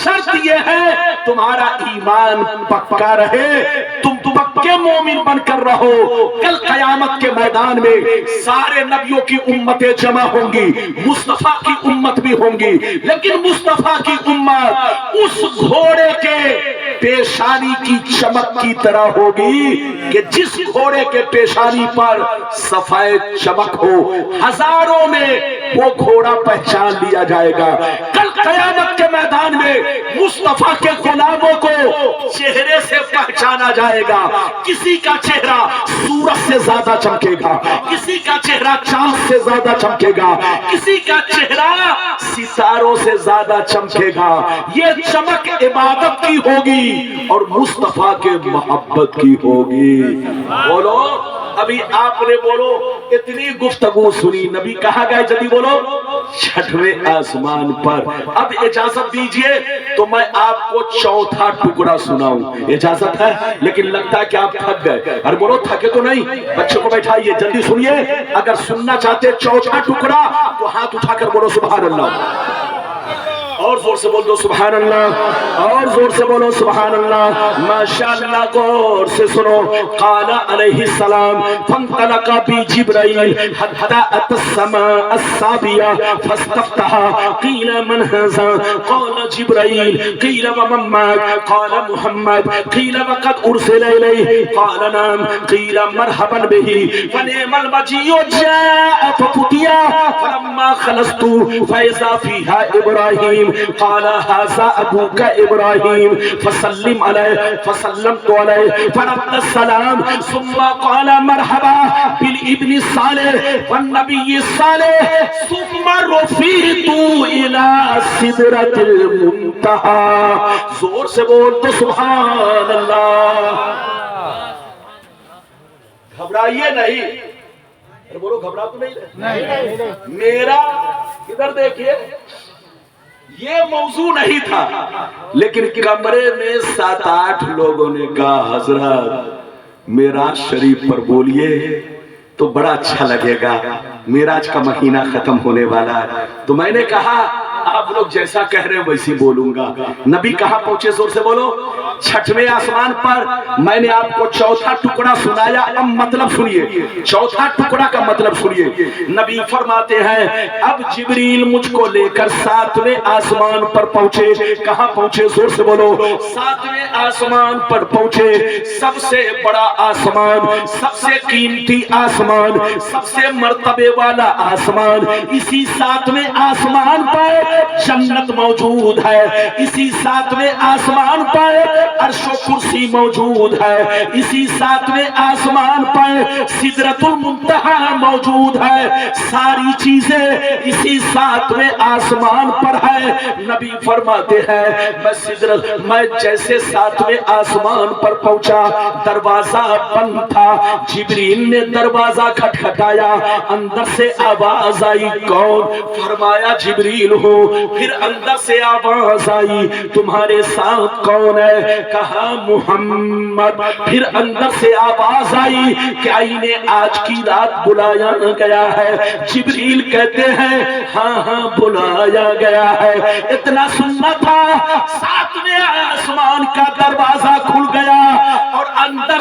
شرط یہ ہے تمہارا ایمان پکا رہے، تم پکے مومن بن کر رہو۔ کل قیامت کے میدان میں سارے نبیوں کی امتیں جمع ہوں گی، مصطفیٰ کی امت بھی ہوں گی، لیکن مصطفیٰ کی امت اس گھوڑے کے پیشانی کی چمک کی طرح ہوگی کہ جس گھوڑے کے پیشانی پر سفید چمک ہو، ہزاروں میں وہ گھوڑا پہچان لیا جائے گا۔ کل قیامت کے میدان میں مصطفیٰ کے غلاموں کو چہرے سے پہچانا جائے گا۔ کسی کا چہرہ سورج سے زیادہ چمکے گا، کسی کا چہرہ چاند سے زیادہ چمکے گا، کسی کا چہرہ ستاروں سے زیادہ چمکے گا۔ یہ چمک عبادت کی ہوگی اور مصطفیٰ کے محبت کی ہوگی۔ بولو ابھی آپ نے بولو اتنی گفتگو سنی، نبی کہاں گئے؟ جلدی بولو چھٹویں آسمان پر۔ اب اجازت دیجئے تو میں آپ کو چوتھا ٹکڑا سناؤں، اجازت ہے؟ لیکن لگتا ہے کہ آپ تھک گئے۔ اور بولو تھکے تو نہیں؟ بچے کو بیٹھائیے، جلدی سنیے۔ اگر سننا چاہتے چوتھا ٹکڑا تو ہاتھ اٹھا کر بولو سبحان اللہ، اور زور سے بول دو سبحان اللہ، اور زور سے بولو سبحان اللہ۔ ماشاءاللہ غور سے سنو۔ قال علیہ السلام فانطلق بی جبرائیل حتی اتی السماء السابعہ فاستفتح قیل من ھذا قال جبرائیل قیل ومن معک قال محمد قیل وقد ارسل الیہ قال نعم قیل مرحبا بہ فنعم المجیء جاء ففتح فلما خلصت فاذا فیہا ابراہیم قال هذا ابوك ابراہیم فسلم علیہ فسلمت علیہ فرد السلام ثم قال مرحبا بالابن الصالح والنبی الصالح ثم رفعت الى سدرۃ المنتہى۔ زور سے بول تو سبحان اللہ۔ گھبرائیے نہیں، بولو گھبرا تو نہیں۔ میرا ادھر دیکھیے یہ موضوع نہیں تھا، لیکن کمرے میں 7-8 لوگوں نے کہا حضرت معراج شریف پر بولیے تو بڑا اچھا لگے گا، معراج کا مہینہ ختم ہونے والا ہے۔ تو میں نے کہا آپ لوگ جیسا کہہ رہے ہیں ویسی بولوں گا۔ نبی کہاں پہنچے؟ زور سے بولو چھٹویں آسمان پر۔ میں نے آپ کو چوتھا ٹکڑا سنایا، اب مطلب سنیے، چوتھا ٹکڑا کا مطلب سنیے۔ نبی فرماتے ہیں اب جبریل مجھ کو لے کر 7ویں آسمان پر پہنچے۔ کہاں پہنچے؟ زور سے بولو 7ویں آسمان پر پہنچے۔ سب سے بڑا آسمان، سب سے قیمتی آسمان، سب سے مرتبے والا آسمان، اسی 7ویں آسمان پر جنت موجود ہے، اسی 7ویں آسمان پر عرش و کرسی موجود ہے، اسی 7ویں آسمان پر سدرۃ المنتہی موجود ہے۔ ساری چیزیں اسی 7ویں آسمان پر ہے۔ نبی فرماتے ہیں میں جیسے 7ویں آسمان پر پہنچا دروازہ بند تھا، جبریل نے دروازہ کھٹکھٹایا، اندر سے آواز آئی کون؟ فرمایا جبریل ہو۔ پھر اندر سے آواز آئی تمہارے ساتھ کون ہے؟ کہا محمد۔ پھر اندر سے آواز آئی کہ انہیں آج کی رات بلایا گیا ہے؟ جبریل کہتے ہیں ہاں ہاں بلایا گیا ہے۔ اتنا سننا تھا 7ویں آسمان کا دروازہ کھل گیا اور اندر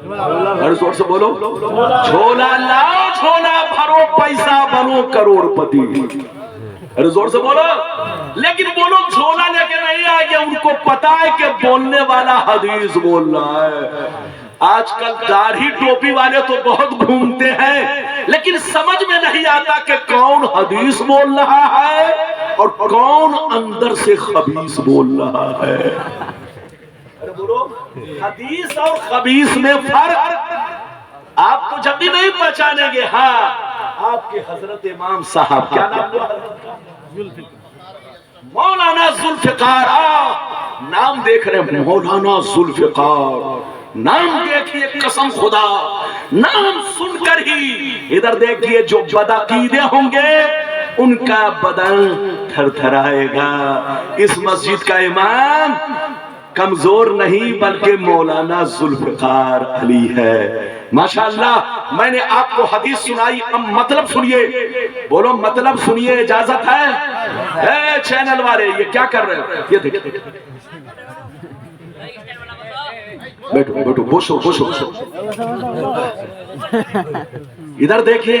ہر زور سے بولو، جھولا لاؤ جھولا بھرو پیسہ بنو کروڑ پتی، ارے زور سے بولو۔ لیکن وہ لوگ جھولا لے کے نہیں آئے گے، ان کو پتا ہے کہ بولنے والا حدیث بول رہا ہے۔ آج کل داڑھی ٹوپی والے تو بہت گھومتے ہیں، لیکن سمجھ میں نہیں آتا کہ کون حدیث بول رہا ہے اور کون اندر سے خبیث بول رہا ہے۔ ارے بولو، حدیث اور خبیث میں فرق آپ تو جب بھی نہیں پہچانیں گے۔ ہاں، آپ کے حضرت امام صاحب کیا نام ہوا؟ مولانا ذوالفقار، نام دیکھ رہے ہیں، مولانا ذوالفقار، نام دیکھیے قسم خدا، نام سن کر ہی ادھر دیکھیے جو بدعقیدے ہوں گے ان کا بدن تھر تھرائے گا۔ اس مسجد کا امام کمزور نہیں بلکہ مولانا ذوالفقار علی ہے، ماشاءاللہ۔ میں نے آپ کو حدیث سنائی، اب مطلب سنیے، بولو مطلب سنیے، اجازت ہے؟ اے چینل والے یہ کیا کر رہے ہیں؟ یہ دیکھیں، بیٹھو بیٹھو، بوشو بوشو، ادھر دیکھیے،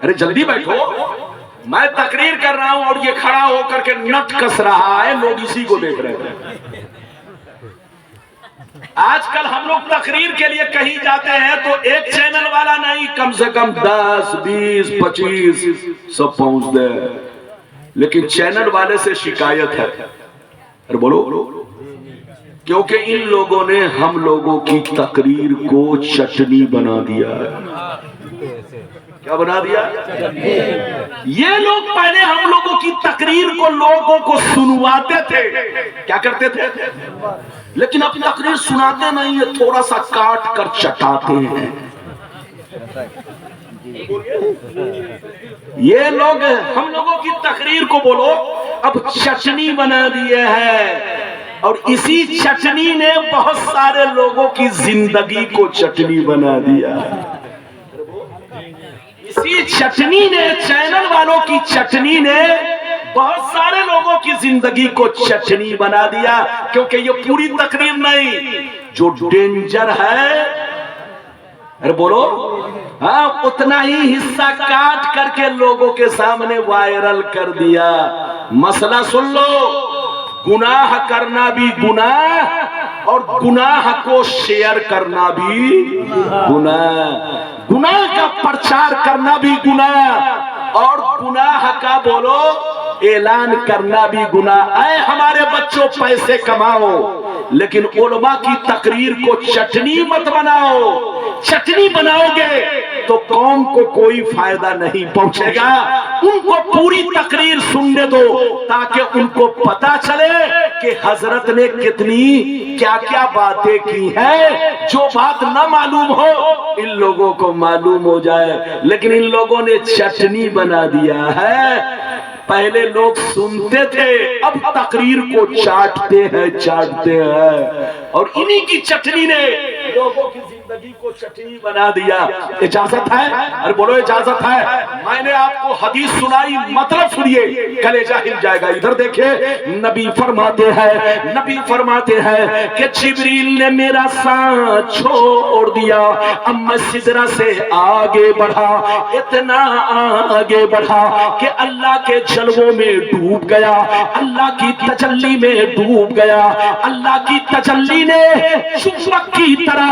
ارے جلدی بیٹھو، میں تقریر کر رہا ہوں اور یہ کھڑا ہو کر کے نٹ کس رہا ہے، لوگ اسی کو دیکھ رہے ہیں۔ آج کل ہم لوگ تقریر کے لیے کہیں جاتے ہیں تو ایک چینل والا نہیں، کم سے کم 10 20 25 سب پہنچ دے، لیکن چینل والے سے شکایت ہے۔ ارے بولو، کیونکہ ان لوگوں نے ہم لوگوں کی تقریر کو چٹنی بنا دیا ہے۔ کیا بنا دیا؟ یہ لوگ پہلے ہم لوگوں کی تقریر کو لوگوں کو سنواتے تھے، کیا کرتے تھے؟ لیکن اب تقریر سناتے نہیں ہے، تھوڑا سا کاٹ کر چٹاتے ہیں۔ یہ لوگ ہم لوگوں کی تقریر کو بولو اب چٹنی بنا دیے ہیں، اور اسی چٹنی نے بہت سارے لوگوں کی زندگی کو چٹنی بنا دیا۔ اسی چٹنی نے، چینل والوں کی چٹنی نے بہت سارے لوگوں کی زندگی کو چٹنی بنا دیا، کیونکہ یہ پوری تقریر نہیں، جو ڈینجر ہے، ارے بولو، ہاں اتنا ہی حصہ کاٹ کر کے لوگوں کے سامنے وائرل کر دیا۔ مسئلہ سن لو، گناہ کرنا بھی گناہ اور گناہ کو شیئر کرنا بھی گناہ، گناہ کا پرچار کرنا بھی گناہ اور گناہ کا بولو اعلان کرنا بھی گناہ۔ اے ہمارے بچوں پیسے کماؤ، لیکن علماء کی تقریر کو چٹنی مت بناؤ۔ چٹنی بناؤ گے تو قوم کو کوئی فائدہ نہیں پہنچے گا۔ ان کو پوری تقریر سننے دو تاکہ ان کو پتا چلے کہ حضرت نے کتنی کیا کیا باتیں کی ہیں، جو بات نہ معلوم ہو ان لوگوں کو معلوم ہو جائے۔ لیکن ان لوگوں نے چٹنی بنا دیا ہے۔ پہلے لوگ سنتے تھے، اب تقریر کو چاٹتے ہیں، اور انہی کی چٹنی نے لوگوں کی زندگی کو چٹنی بنا دیا۔ اجازت ہے؟ ارے بولو اجازت ہے؟ میں نے آپ کو حدیث سنائی، مطلب سنیے، کلیجہ ہل جائے گا۔ ادھر دیکھیں، نبی فرماتے ہیں کہ جبریل نے میرا ساتھ چھوڑ دیا، اب میں سدرہ سے آگے بڑھا، اتنا آگے بڑھا کہ اللہ کے جلووں میں ڈوب گیا، اللہ کی تجلی میں ڈوب گیا۔ اللہ کی تجلی نے چمبک کی طرح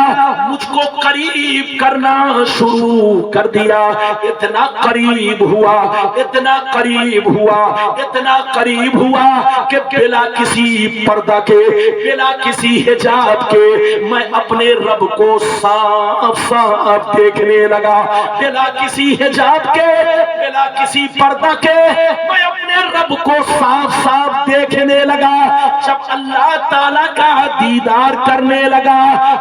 مجھ کو قریب کرنا شروع کر دیا۔ اتنا قریب ہوا، اتنا قریب ہوا، اتنا قریب ہوا کہ بلا کسی پردہ کے، بلا کسی حجاب کے میں اپنے رب کو صاف صاف دیکھنے لگا۔ بلا کسی حجاب کے، بلا کسی پردہ کے میں اپنے رب کو صاف صاف دیکھنے لگا۔ جب اللہ تعالیٰ کا دیدار کرنے لگا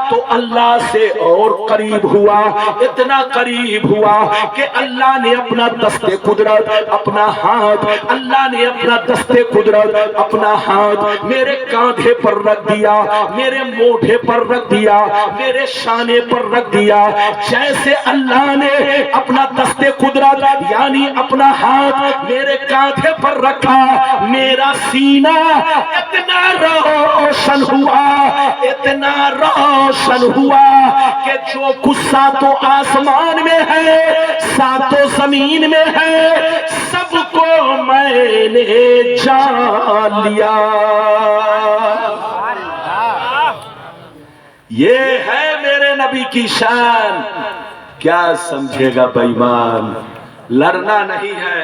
تو اللہ سے اور قریب ہوا، اتنا قریب ہوا کہ اللہ نے اپنا دست قدرت، اپنا ہاتھ، اللہ نے اپنا دست قدرت، اپنا ہاتھ میرے کاندھے پر رکھ دیا، میرے موڈھے پر رکھ دیا، میرے شانے پر رکھ دیا۔ جیسے اللہ نے اپنا دست قدرت یعنی اپنا ہاتھ میرے کاندھے پر رکھا، میرا سینہ اتنا روشن ہوا اتنا روشن ہوا کہ جو کچھ ساتوں آسمان میں ہے ساتوں زمین میں ہے سب کو میں نے جان لیا. یہ ہے میرے نبی کی شان. کیا سمجھے گا بے ایمان؟ لڑنا نہیں ہے،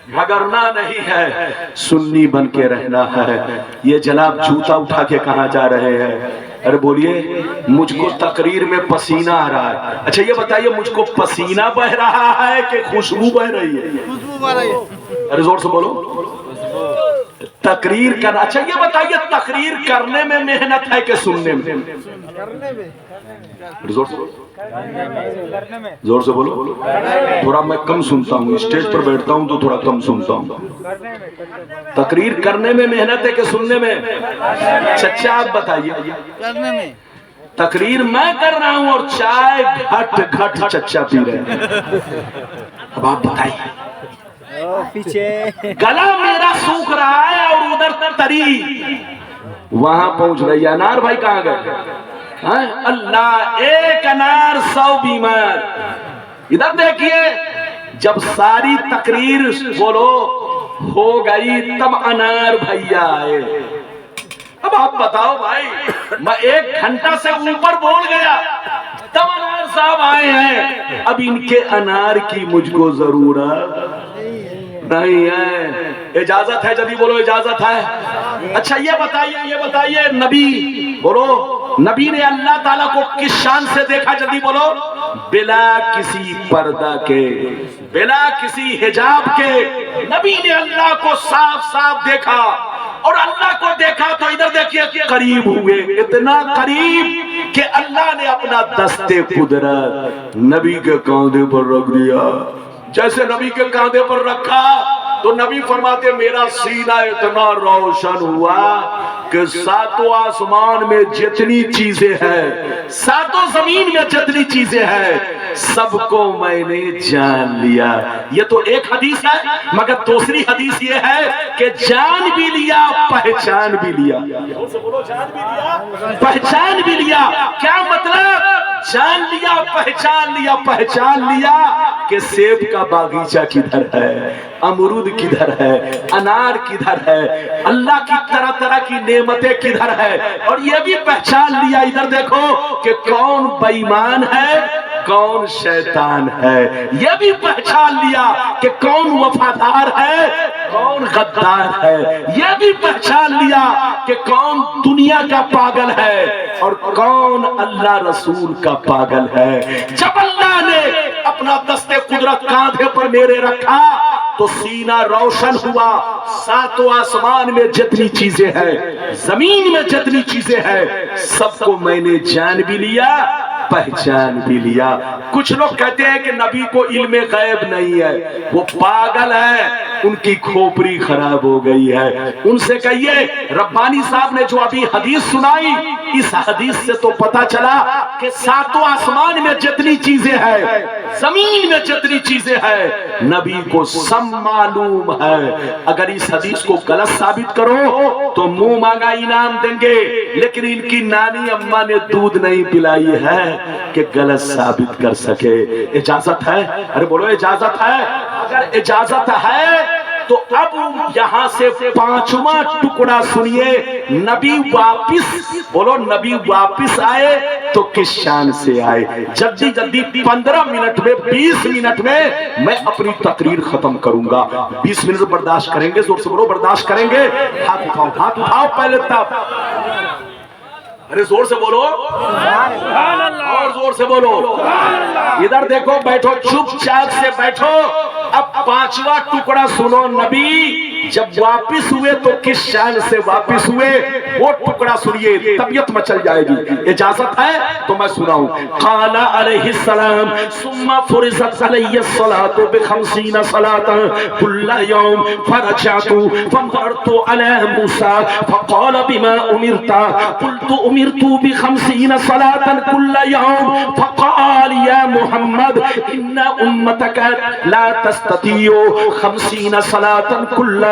جھگڑنا نہیں ہے، سنی بن کے رہنا ہے. یہ جناب جوتا اٹھا کے کہاں جا رہے ہیں؟ ارے بولیے مجھ کو تقریر میں پسینہ آ رہا ہے. اچھا یہ بتائیے مجھ کو پسینہ بہ رہا ہے کہ خوشبو بہ رہی ہے؟ خوشبو آ رہی ہے. ارے زور سے بولو. تقریر کرنا. اچھا یہ بتائیے تقریر کرنے میں محنت ہے کہ سننے میں؟ زور سے بولو. زور سے بولو. تھوڑا میں کم سنتا ہوں، اسٹیج پر بیٹھتا ہوں تو تھوڑا کم سنتا ہوں. تقریر کرنے میں محنت ہے کہ سننے میں؟ چچا آپ بتائیے. کرنے میں. تقریر میں کر رہا ہوں اور چائے گھٹ گھٹ چچا پی رہے ہیں. اب آپ بتائیے. پیچھے گلا میرا سوکھ رہا ہے اور ادھر تری وہاں پہنچ رہی ہے. انار بھائی کہاں گئے؟ اللہ ایک انار 100 بیمار. ادھر دیکھیے جب ساری تقریر بولو ہو گئی تب انار بھیا آئے. اب آپ بتاؤ بھائی میں 1 گھنٹہ سے اوپر بول گیا تب انار صاحب آئے ہیں. اب ان کے انار کی مجھ کو ضرورت نہیں ہے. اجازت ہے جدی بولو اجازت ہے. اچھا یہ بتائیے نبی بولو نبی نے اللہ تعالیٰ کو کس شان سے دیکھا جدی بولو؟ بلا کسی پردہ کے بلا کسی حجاب کے نبی نے اللہ کو صاف صاف دیکھا. اور اللہ کو دیکھا تو ادھر دیکھیے قریب ہوئے اتنا قریب کہ اللہ نے اپنا دستے قدرت نبی کے کاندھے پر رکھ دیا. جیسے نبی کے کاندھے پر رکھا تو نبی فرماتے میرا سینہ اتنا روشن ہوا کہ ساتوں آسمان میں جتنی چیزیں ہیں ساتوں زمین میں جتنی چیزیں ہیں سب کو میں نے جان لیا. یہ تو ایک حدیث ہے مگر دوسری حدیث یہ ہے کہ جان بھی لیا پہچان بھی لیا. پہچان بھی لیا. کیا مطلب؟ جان لیا پہچان لیا کہ سیب کا باغیچہ کدھر ہے، امرود کدھر ہے، انار کدھر ہے، اللہ کی طرح طرح کی نعمتیں کدھر ہے. اور یہ بھی پہچان لیا ادھر دیکھو کہ کون بے ایمان ہے کون شیطان ہے. یہ بھی پہچان لیا کہ کون وفادار ہے کون غدار ہے. یہ بھی پہچان لیا کہ کون دنیا کا پاگل ہے اور کون اللہ رسول کا پاگل ہے. جب اللہ نے اپنا دستے قدرت کاندھے پر میرے رکھا تو سینہ روشن ہوا. ساتوں آسمان میں جتنی چیزیں ہیں زمین میں جتنی چیزیں ہیں سب کو میں نے جان بھی لیا پہچان بھی لیا. کچھ لوگ کہتے ہیں کہ نبی کو علم غیب نہیں ہے، وہ پاگل ہے، ان کی کھوپڑی خراب ہو گئی ہے. ان سے کہیے ربانی صاحب نے جو ابھی حدیث سنائی اس حدیث سے تو پتا چلا کہ ساتوں آسمان میں جتنی چیزیں ہیں زمین میں جتنی چیزیں ہیں نبی کو سب معلوم ہے. اگر اس حدیث کو غلط ثابت کرو تو منہ مانگا انعام دیں گے، لیکن ان کی نانی اماں نے دودھ نہیں پلائی ہے کہ غلط ثابت کر سکے. اجازت ہے؟ ارے بولو اجازت ہے. اگر اجازت ہے تو اب یہاں سے 5واں ٹکڑا سنیے. نبی واپس بولو نبی واپس آئے تو کس شان سے آئے. جلدی جلدی 15 منٹ میں 20 منٹ میں میں اپنی تقریر ختم کروں گا. 20 منٹ برداشت کریں گے؟ زور سے بولو برداشت کریں گے. ہاتھ اٹھاؤ پہلے تب. ارے زور سے بولو اور زور سے بولو. ادھر دیکھو بیٹھو چپ چاپ سے بیٹھو. اب 5واں ٹکڑا سنو. نبی جب واپس ہوئے تو کس شان سے واپس ہوئے وہ ٹکڑا سنیے. طبیعت مچل جائے گی. اجازت ہے تو میں سناؤں. قال علیہ السلام ثم فرضت علی الصلاة ب50 صلاة كل يوم فرجعت فمررت على موسى فقال بما امرت قلت امرت ب50 صلاة كل يوم فقال يا محمد ان امتك لا تستطيع 50 صلاة كل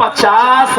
50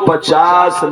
50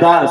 10,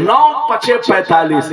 9 × 5 = 45,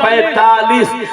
45।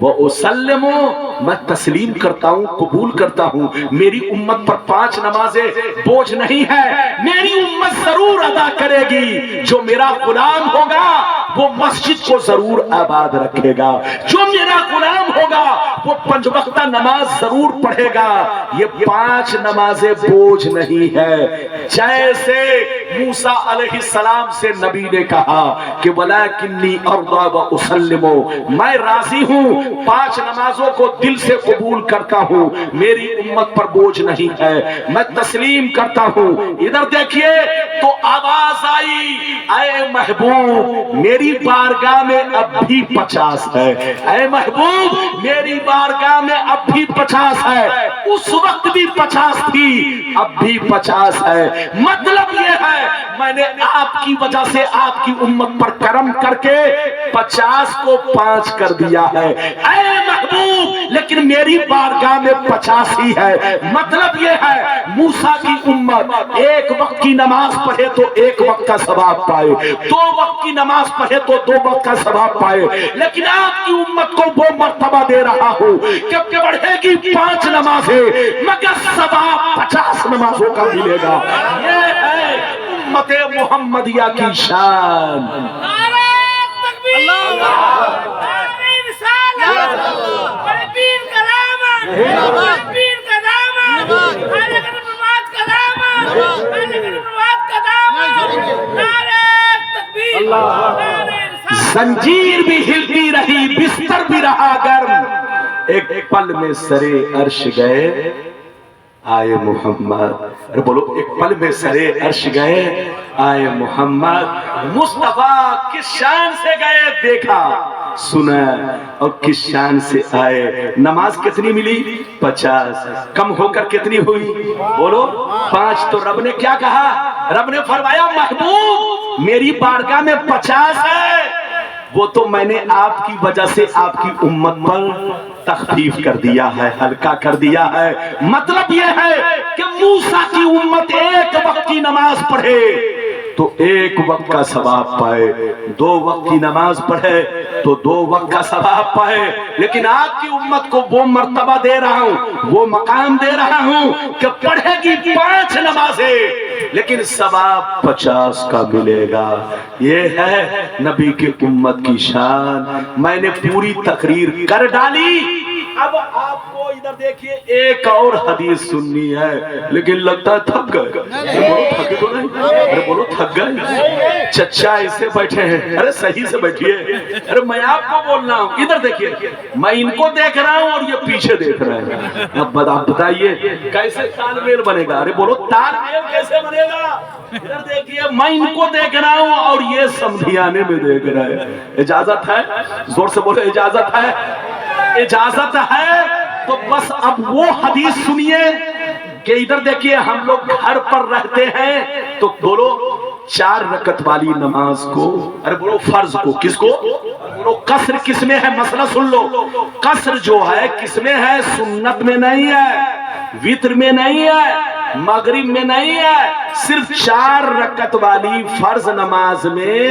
وَأُسَلِّمُ میں تسلیم کرتا ہوں، قبول کرتا ہوں، میری امت پر 5 نمازیں بوجھ نہیں ہے، میری امت ضرور ادا کرے گی، جو میرا غلام ہوگا وہ مسجد کو ضرور آباد رکھے گا، جو میرا غلام ہوگا وہ 5 وقتہ نماز ضرور پڑھے گا، یہ 5 نمازیں بوجھ نہیں ہے۔ جیسے موسیٰ علیہ السلام سے نبی نے کہا کہ وَلَكِنِّي أَرْضَىٰ وَأُسَلِّمُ میں راضی ہوں، 5 نمازوں کو دل سے قبول کرتا ہوں، میری امت پر بوجھ نہیں ہے، میں تسلیم کرتا ہوں۔ ادھر دیکھیے تو آواز آئی، اے محبوب میری بارگاہ میں اب بھی 50 ہے، اے محبوب میری بارگاہ میں اب بھی 50 ہے، اس وقت بھی 50 تھی، اب بھی 50 ہے۔ مطلب یہ ہے میں نے آپ کی وجہ سے آپ کی امت پر کرم کر کے 50 کو 5 کر دیا ہے، اے محبوب لیکن میری بارگاہ میں 50 ہی ہے۔ مطلب یہ ہے موسیٰ کی امت ایک وقت کی نماز پڑھے تو 1 وقت کا ثواب پائے، 2 وقت کی نماز پڑھے تو 2 وقت کا ثواب پائے، لیکن آپ کی امت کو وہ مرتبہ دے رہا ہوں کہ پڑھے گی 5 نمازیں مگر ثواب 50 نمازوں کا ملے گا۔ یہ ہے امت محمدیہ کی شان۔ نعرہ تکبیر، نعرہ رسالت، بڑے پیر کا دامن، بڑے پیر کا دامن، خواجہ غریب نواز کا دامن، خواجہ غریب نواز کا دامن، نعرہ تکبیر، نعرہ رسالت۔ زنجیر بھی ہلتی رہی، بستر بھی رہا گرم، ایک پل میں سرے عرش گئے آئے محمد۔ ارے بولو، ایک پل میں سرے عرش گئے آئے محمد، مصطفیٰ کس شان سے گئے دیکھا سنا اور کس شان سے آئے۔ نماز کتنی ملی؟ 50۔ کم ہو کر کتنی ہوئی؟ بولو 5۔ تو رب نے کیا کہا؟ رب نے فرمایا محبوب میری بارگاہ میں 50 ہے، وہ تو میں نے آپ کی وجہ سے آپ کی امت پر تخفیف کر دیا ہے، ہلکا کر دیا ہے۔ مطلب یہ ہے کہ موسیٰ کی امت 1 وقت کی نماز پڑھے تو 1 وقت کا ثواب پائے، 2 وقت کی نماز پڑھے تو 2 وقت کا ثواب پائے، لیکن آپ کی امت کو وہ مرتبہ دے رہا ہوں، وہ مقام دے رہا ہوں کہ پڑھے گی 5 نمازیں لیکن ثواب 50 کا ملے گا۔ یہ ہے نبی کی امت کی شان۔ میں نے پوری تقریر کر ڈالی، اب آپ کو ادھر دیکھیے ایک اور حدیث سننی ہے، لیکن لگتا ہے تھک گئے۔ بولو تھکے تو نہیں؟ ارے بولو تھک گئے؟ چچا ایسے بیٹھے ہیں، ارے صحیح سے بیٹھیے۔ ارے میں آپ کو بولنا ہوں، ادھر دیکھیے، میں ان کو دیکھ رہا ہوں اور یہ پیچھے دیکھ رہے ہیں۔ اب آپ بتائیے کیسے تال میل بنے گا؟ ارے بولو تال میل کیسے بنے گا؟ ادھر دیکھیے میں ان کو دیکھ رہا ہوں اور یہ سمدھیانے میں دیکھ رہا ہے۔ اجازت ہے؟ زور سے بولے اجازت ہے؟ اجازت ہے تو بس اب وہ حدیث سنیے کہ ادھر دیکھیے ہم لوگ گھر پر رہتے ہیں تو بولو 4 رکعت والی نماز کو، ارے بولو فرض کو، کس کو؟ بولو قصر کس میں ہے؟ مسئلہ سن لو، قصر جو ہے کس میں ہے؟ سنت میں نہیں ہے، وتر میں نہیں ہے، مغرب میں نہیں ہے، صرف 4 رکعت والی فرض نماز میں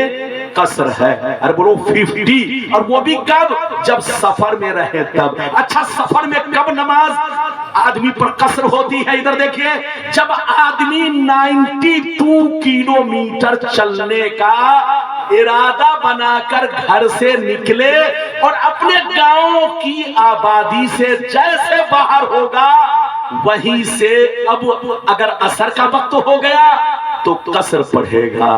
قصر ہے۔ ارے بولو 50۔ اور وہ بھی کب؟ جب سفر میں رہے تب۔ اچھا سفر میں کب نماز آدمی پر قصر ہوتی ہے؟ ادھر دیکھیے جب آدمی 92 کلومیٹر چلنے کا ارادہ بنا کر گھر سے نکلے اور اپنے گاؤں کی آبادی سے جیسے باہر ہوگا وہیں سے اب اگر عصر کا وقت ہو گیا تو قصر پڑھے گا،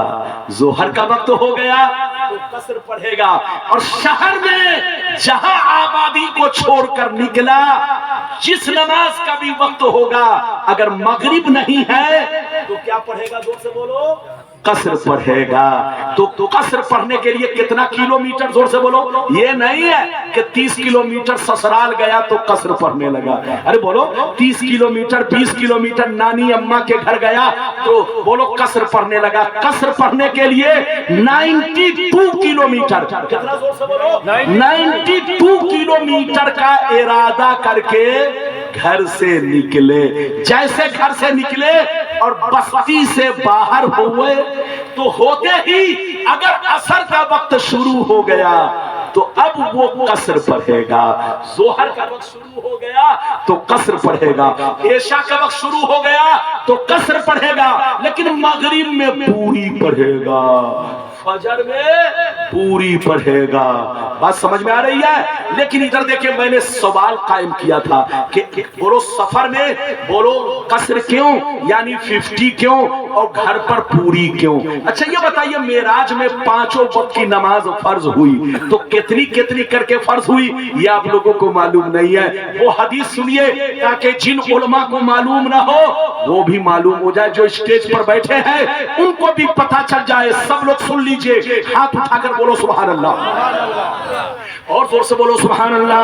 ظہر کا وقت ہو گیا تو قصر پڑھے گا، اور شہر میں جہاں آبادی کو چھوڑ کر نکلا جس نماز کا بھی وقت ہوگا اگر مغرب نہیں ہے تو کیا پڑھے گا؟ زور سے بولو، قصر پڑھے گا۔ تو قصر پڑھنے کے لیے کتنا کلومیٹر؟ زور سے بولو، یہ نہیں ہے کہ 30 کلومیٹر سسرال گیا تو قصر پڑھنے لگا۔ ارے بولو 30 کلومیٹر 20 کلومیٹر نانی اماں کے گھر گیا تو بولو قصر پڑھنے لگا۔ قصر پڑھنے کے لیے 92 کلومیٹر، کتنا؟ زور سے بولو، 92 کلومیٹر کا ارادہ کر کے گھر سے نکلے۔ جیسے گھر سے نکلے اور بستی سے باہر ہوئے تو ہوتے ہی اگر عصر کا وقت شروع ہو گیا تو اب وہ قصر پڑھے گا. ظہر کا وقت شروع ہو گیا تو قصر پڑھے گا, عشاء کا وقت شروع ہو گیا تو قصر پڑھے گا, لیکن مغرب میں پوری پڑھے گا, فجر میں پوری پڑھے گا. بات سمجھ میں آ رہی ہے؟ لیکن ادھر دیکھیں میں نے سوال قائم کیا تھا کہ بولو سفر میں بولو قصر کیوں, یعنی 50 کیوں, اور گھر پر پوری کیوں؟ اچھا یہ بتائیے معراج میں 5 وقت کی نماز فرض ہوئی تو کتنی کتنی کر کے فرض ہوئی یہ آپ لوگوں کو معلوم نہیں ہے. وہ حدیث سنیے تاکہ جن علماء کو معلوم نہ ہو وہ بھی معلوم ہو جائے, جو اسٹیج پر بیٹھے ہیں ان کو بھی پتہ چل جائے. سب لوگ سن لیجئے, ہاتھ اٹھا کر بولو سبحان اللہ, اور زور سے بولو سبحان اللہ,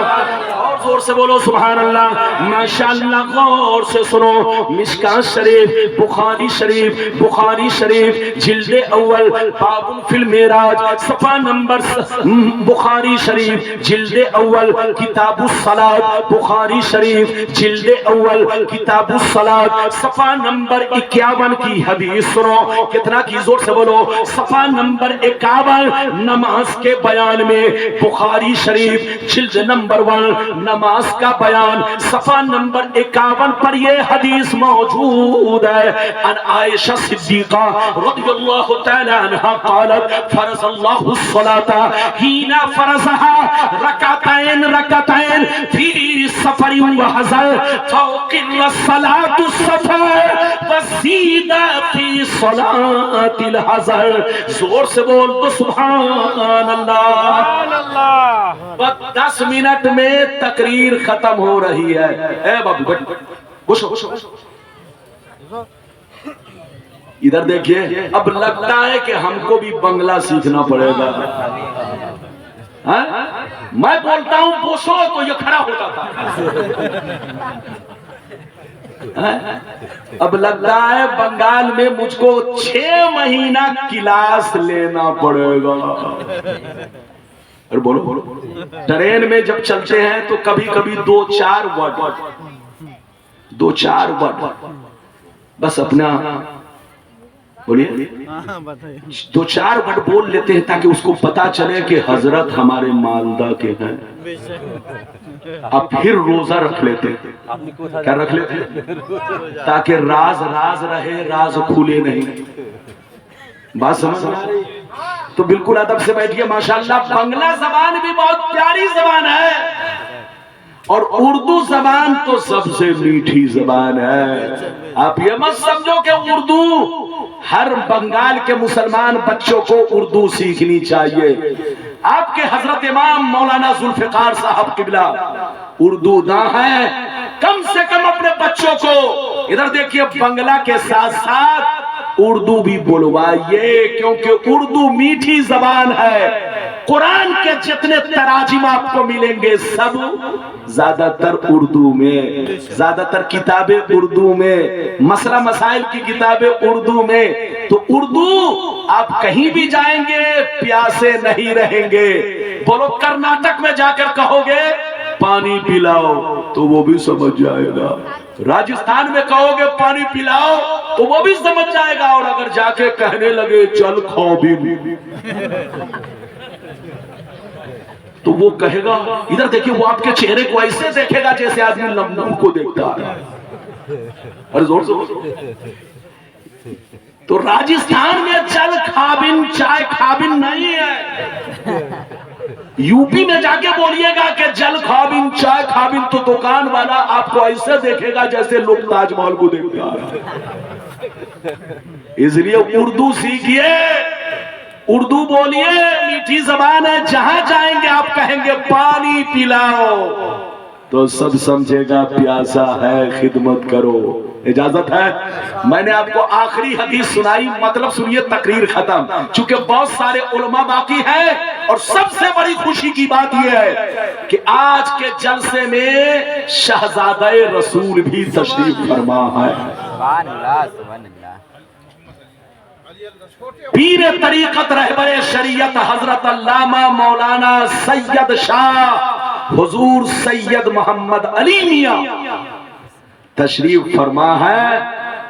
اور زور سے بولو سبحان اللہ. ماشاءاللہ غور سے سنو, مشکات شریف, بخاری شریف جلد اول باب فی المعراج صفحہ نمبر, بخاری شریف جلد اول کتاب الصلاۃ, بخاری شریف جلد اول کتاب الصلاۃ صفحہ نمبر 51 کی حدیث سنو. کتنا کی زور سے بولو, صفحہ نمبر 51 نماز کے بیان میں, بخاری شریف جلد نمبر 1 نماز کا بیان صفحہ نمبر 51 پر یہ حدیث موجود ہے. ان عائشہ صدیقہ رضی اللہ تعالی عنہا قالت فرض اللہ الصلاۃ حین فرضها رکعتین فی سفر وحضر فوقر الصلاۃ السفر وزید فی صلاۃ الحضر. زور سے بول تو سبحان اللہ. 10 منٹ میں تقریر ختم ہو رہی ہے. اے بابو بشو ادھر دیکھیے, اب لگتا ہے کہ ہم کو بھی بنگلہ سیکھنا پڑے گا. میں بولتا ہوں بوسو تو یہ کھڑا ہوتا تھا. اب لگتا ہے بنگال میں مجھ کو 6 مہینہ کلاس لینا پڑے گا. اور بولو ٹرین میں جب چلتے ہیں تو کبھی کبھی 2-4 ورڈ بس اپنا بولیے 2-4 ورڈ بول لیتے ہیں تاکہ اس کو پتا چلے کہ حضرت ہمارے مالدہ کے ہیں. اب پھر روزہ رکھ لیتے ہیں. کیا رکھ لیتے ہیں؟ تاکہ راز رہے, راز کھلے نہیں. بات سمجھ میں آ رہی؟ تو بالکل ادب سے بیٹھیے. ماشاءاللہ بنگلہ زبان بھی بہت پیاری زبان ہے, اور اردو زبان تو سب سے میٹھی زبان ہے. آپ یہ مت سمجھو کہ اردو, ہر بنگال کے مسلمان بچوں کو اردو سیکھنی چاہیے. آپ کے حضرت امام مولانا ذوالفقار صاحب قبلہ اردو داں ہیں. کم سے کم اپنے بچوں کو ادھر دیکھیے بنگلہ کے ساتھ ساتھ اردو بھی بلوائیے, کیونکہ اردو میٹھی زبان ہے. قرآن کے جتنے تراجم آپ کو ملیں گے سب زیادہ تر اردو میں, زیادہ تر کتابیں اردو میں, مسئلہ مسائل کی کتابیں اردو میں. تو اردو آپ کہیں بھی جائیں گے پیاسے نہیں رہیں گے. بولو کرناٹک میں جا کر کہو گے پانی پلاؤ تو وہ بھی سمجھ جائے گا. راجستھان میں کہو گے پانی پلاؤ تو وہ بھی سمجھ جائے گا. اور اگر جا کے کہنے لگے چل کھاؤ بھی تو وہ کہے گا. ادھر دیکھیں وہ آپ کے چہرے کو ایسے دیکھے گا جیسے آدمی لمبو کو دیکھتا ہے. اور زور سے تو راجستھان میں چل کھابن چائے کھابن نہیں ہے. یو پی میں جا کے بولیے گا کہ جل کھابن چائے کھابن تو دکان والا آپ کو ایسے دیکھے گا جیسے لوگ تاج محل کو دیکھتا ہے. اس لیے اردو سیکھیے, اردو بولیے, میٹھی زبان ہے. جہاں جائیں گے آپ کہیں گے پانی پلاؤ تو سب سمجھے گا پیاسا ہے, خدمت کرو. اجازت ہے؟ میں نے آپ کو آخری حدیث سنائی, مطلب سنیے تقریر ختم. چونکہ بہت سارے علماء باقی ہیں, اور سب سے بڑی خوشی کی بات یہ ہے کہ آج کے جلسے میں شہزادہ رسول بھی تشریف فرما ہے. سبحان اللہ سبحان اللہ. پیر طریقت رہبر شریعت حضرت علامہ مولانا سید شاہ حضور سید محمد علی میاں تشریف فرما ہے.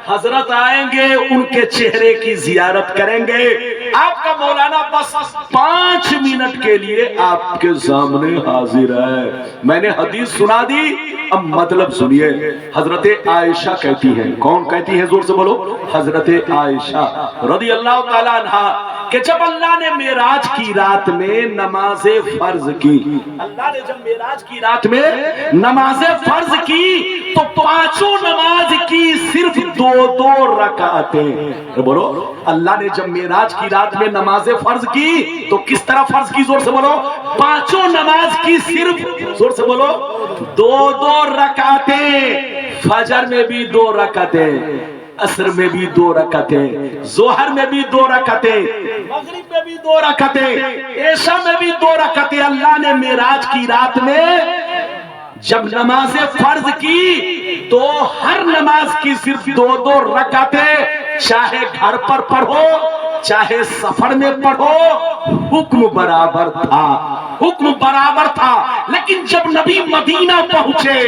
حضرت آئیں گے, ان کے چہرے کی زیارت کریں گے, آپ کا مولانا بس 5 منٹ کے لیے آپ کے سامنے حاضر ہے. میں نے حدیث سنا دی، اب مطلب سنیے. حضرت عائشہ کہتی ہیں، کون کہتی ہیں؟ زور سے بولو. حضرت عائشہ رضی اللہ تعالیٰ عنہا کہ جب اللہ نے معراج کی رات میں نماز فرض کی، اللہ نے جب معراج کی رات میں نماز فرض کی تو 5 نماز کی صرف 2 رکعتیں. بولو، اللہ نے جب معراج کی رات میں نماز فرض کی تو کس طرح فرض کی؟ زور سے بولو. 5 نماز کی صرف، زور سے بولو، 2 رکعتیں. فجر میں بھی 2 رکعتیں، عصر میں بھی 2 رکعتیں، ظہر میں بھی 2 رکعتیں، مغرب میں بھی 2 رکعتیں، عشاء میں بھی 2 رکعتیں. اللہ نے معراج کی رات میں جب نماز فرض کی تو ہر نماز کی صرف 2 رکعتیں، چاہے گھر پر پڑھو چاہے سفر میں پڑھو، حکم برابر تھا، حکم برابر تھا. لیکن جب نبی مدینہ پہنچے،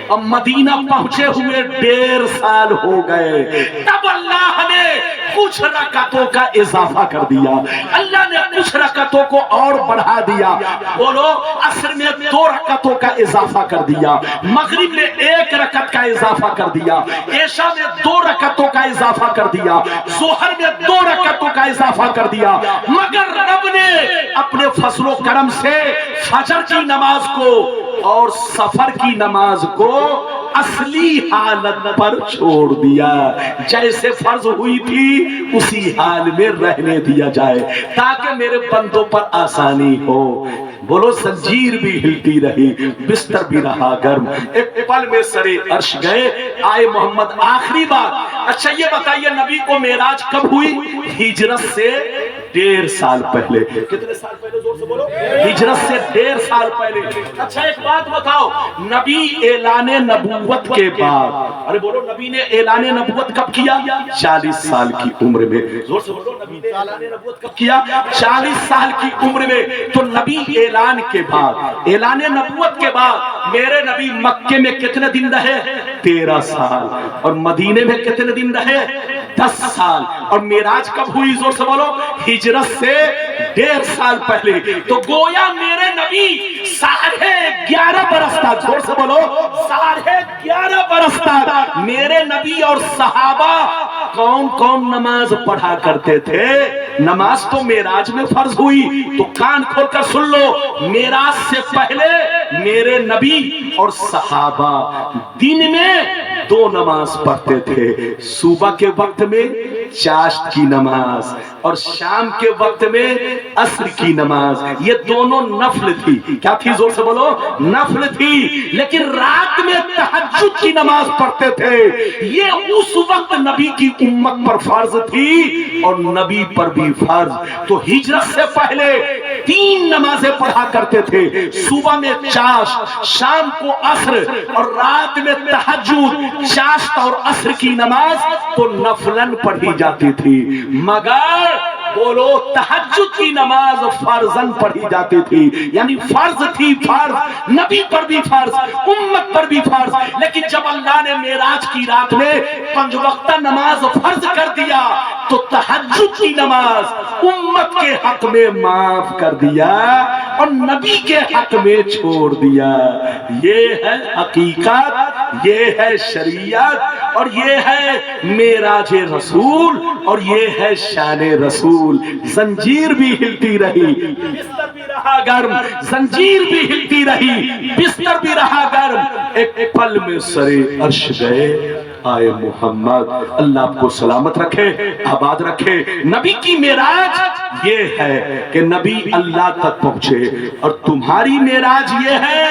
اب مدینہ پہنچے ہوئے 1.5 سال ہو گئے، تب اللہ نے کچھ رکعتوں کا اضافہ کر دیا. اللہ نے کچھ رکعتوں کو اور بڑھا دیا. بولو، عصر میں 2 رکعتوں کا اضافہ کر دیا، مغرب میں 1 رکعت کا اضافہ کر دیا، عشاء میں 2 رکعتوں کا اضافہ کر دیا، ظہر میں 2 رکعتوں کا اضافہ کر دیا. مگر رب نے اپنے فضل و کرم سے فجر کی نماز کو اور سفر کی نماز کو اصلی حالت پر چھوڑ دیا. جیسے فرض ہوئی تھی اسی حال میں رہنے دیا جائے تاکہ میرے بندوں پر آسانی ہو. بولو، زنجیر بھی ہلتی رہی، بستر بھی رہا گرم. ایک پل میں سرے عرش گئے، آئے محمد. آخری بات، اچھا یہ بتائیے نبی کو معراج کب ہوئی؟ ہجرت سے 1.5 سال پہلے. کتنے سال پہلے؟ زور سے بولو. ہجرت سے 1.5 سال پہلے. اچھا ایک بات بتاؤ، نبی اعلان نبوت کے بعد، ارے بولو، نبی نے اعلان نبوت کب کیا؟ 40 سال کی عمر میں. زور سے بولو، نبی نے اعلان نبوت کب کیا؟ 40 سال کی عمر میں. تو نبی اعلان کے بعد، اعلان نبوت کے بعد میرے نبی مکے میں کتنے دن رہے؟ 13 سال. اور مدینے میں کتنے دن رہے؟ 10 سال. اور معراج کب ہوئی؟ زور سے بولو. ہجرت سے 1.5 سال پہلے. تو گویا میرے نبی 11.5 برس تک، زور سے بولو، 11.5 برس تک میرے نبی اور صحابہ کون کون نماز پڑھا کرتے تھے؟ نماز تو معراج میں فرض ہوئی، تو کان کھول کر سن لو. معراج سے پہلے میرے نبی اور صحابہ دن میں 2 نماز پڑھتے تھے. صبح کے وقت میں چاشت کی نماز اور شام کے وقت میں عصر کی نماز. یہ دونوں نفل تھی. کیا تھی؟ زور سے بولو. نفل تھی. لیکن رات میں تہجد کی نماز پڑھتے تھے. یہ اس وقت نبی کی امت پر فرض تھی اور نبی پر بھی فرض. تو ہجرت سے پہلے 3 نمازیں پڑھا کرتے تھے. صبح میں چاشت، شام کو عصر اور رات میں تہجد. چاشت اور عصر کی نماز تو نفلاً پڑھی جاتی تھی، مگر بولو تہجد کی نماز فرضاً پڑھی جاتی تھی. یعنی فرض تھی، فرض نبی پر بھی فرض، امت پر بھی فرض. لیکن جب اللہ نے معراج کی رات میں 5 وقتہ نماز فرض کر دیا تو تہجد کی نماز امت کے حق میں معاف کر دیا اور نبی کے حق میں چھوڑ دیا. یہ ہے حقیقت، یہ ہے شریعت، اور یہ ہے معراج رسول، اور یہ ہے شان رسول. زنجیر بھی ہلتی رہی، بستر بھی رہا گرم. زنجیر بھی ہلتی رہی، بستر بھی رہا گرم. ایک پل میں سرے عرش گئے، آئے محمد. اللہ آپ کو سلامت رکھے، آباد رکھے. نبی کی معراج یہ ہے کہ نبی اللہ تک پہنچے، اور تمہاری معراج یہ ہے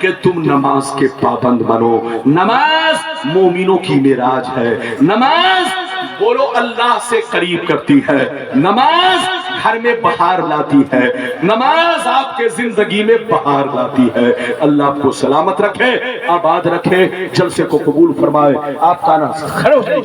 کہ تم نماز کے پابند بنو. نماز مومنوں کی معراج ہے. نماز بولو اللہ سے قریب کرتی ہے. نماز گھر میں بہار لاتی ہے. نماز آپ کے زندگی میں بہار لاتی ہے. اللہ آپ کو سلامت رکھے، آباد رکھے، جلسے کو قبول فرمائے. آپ کا نام کھڑے ہو جائیں.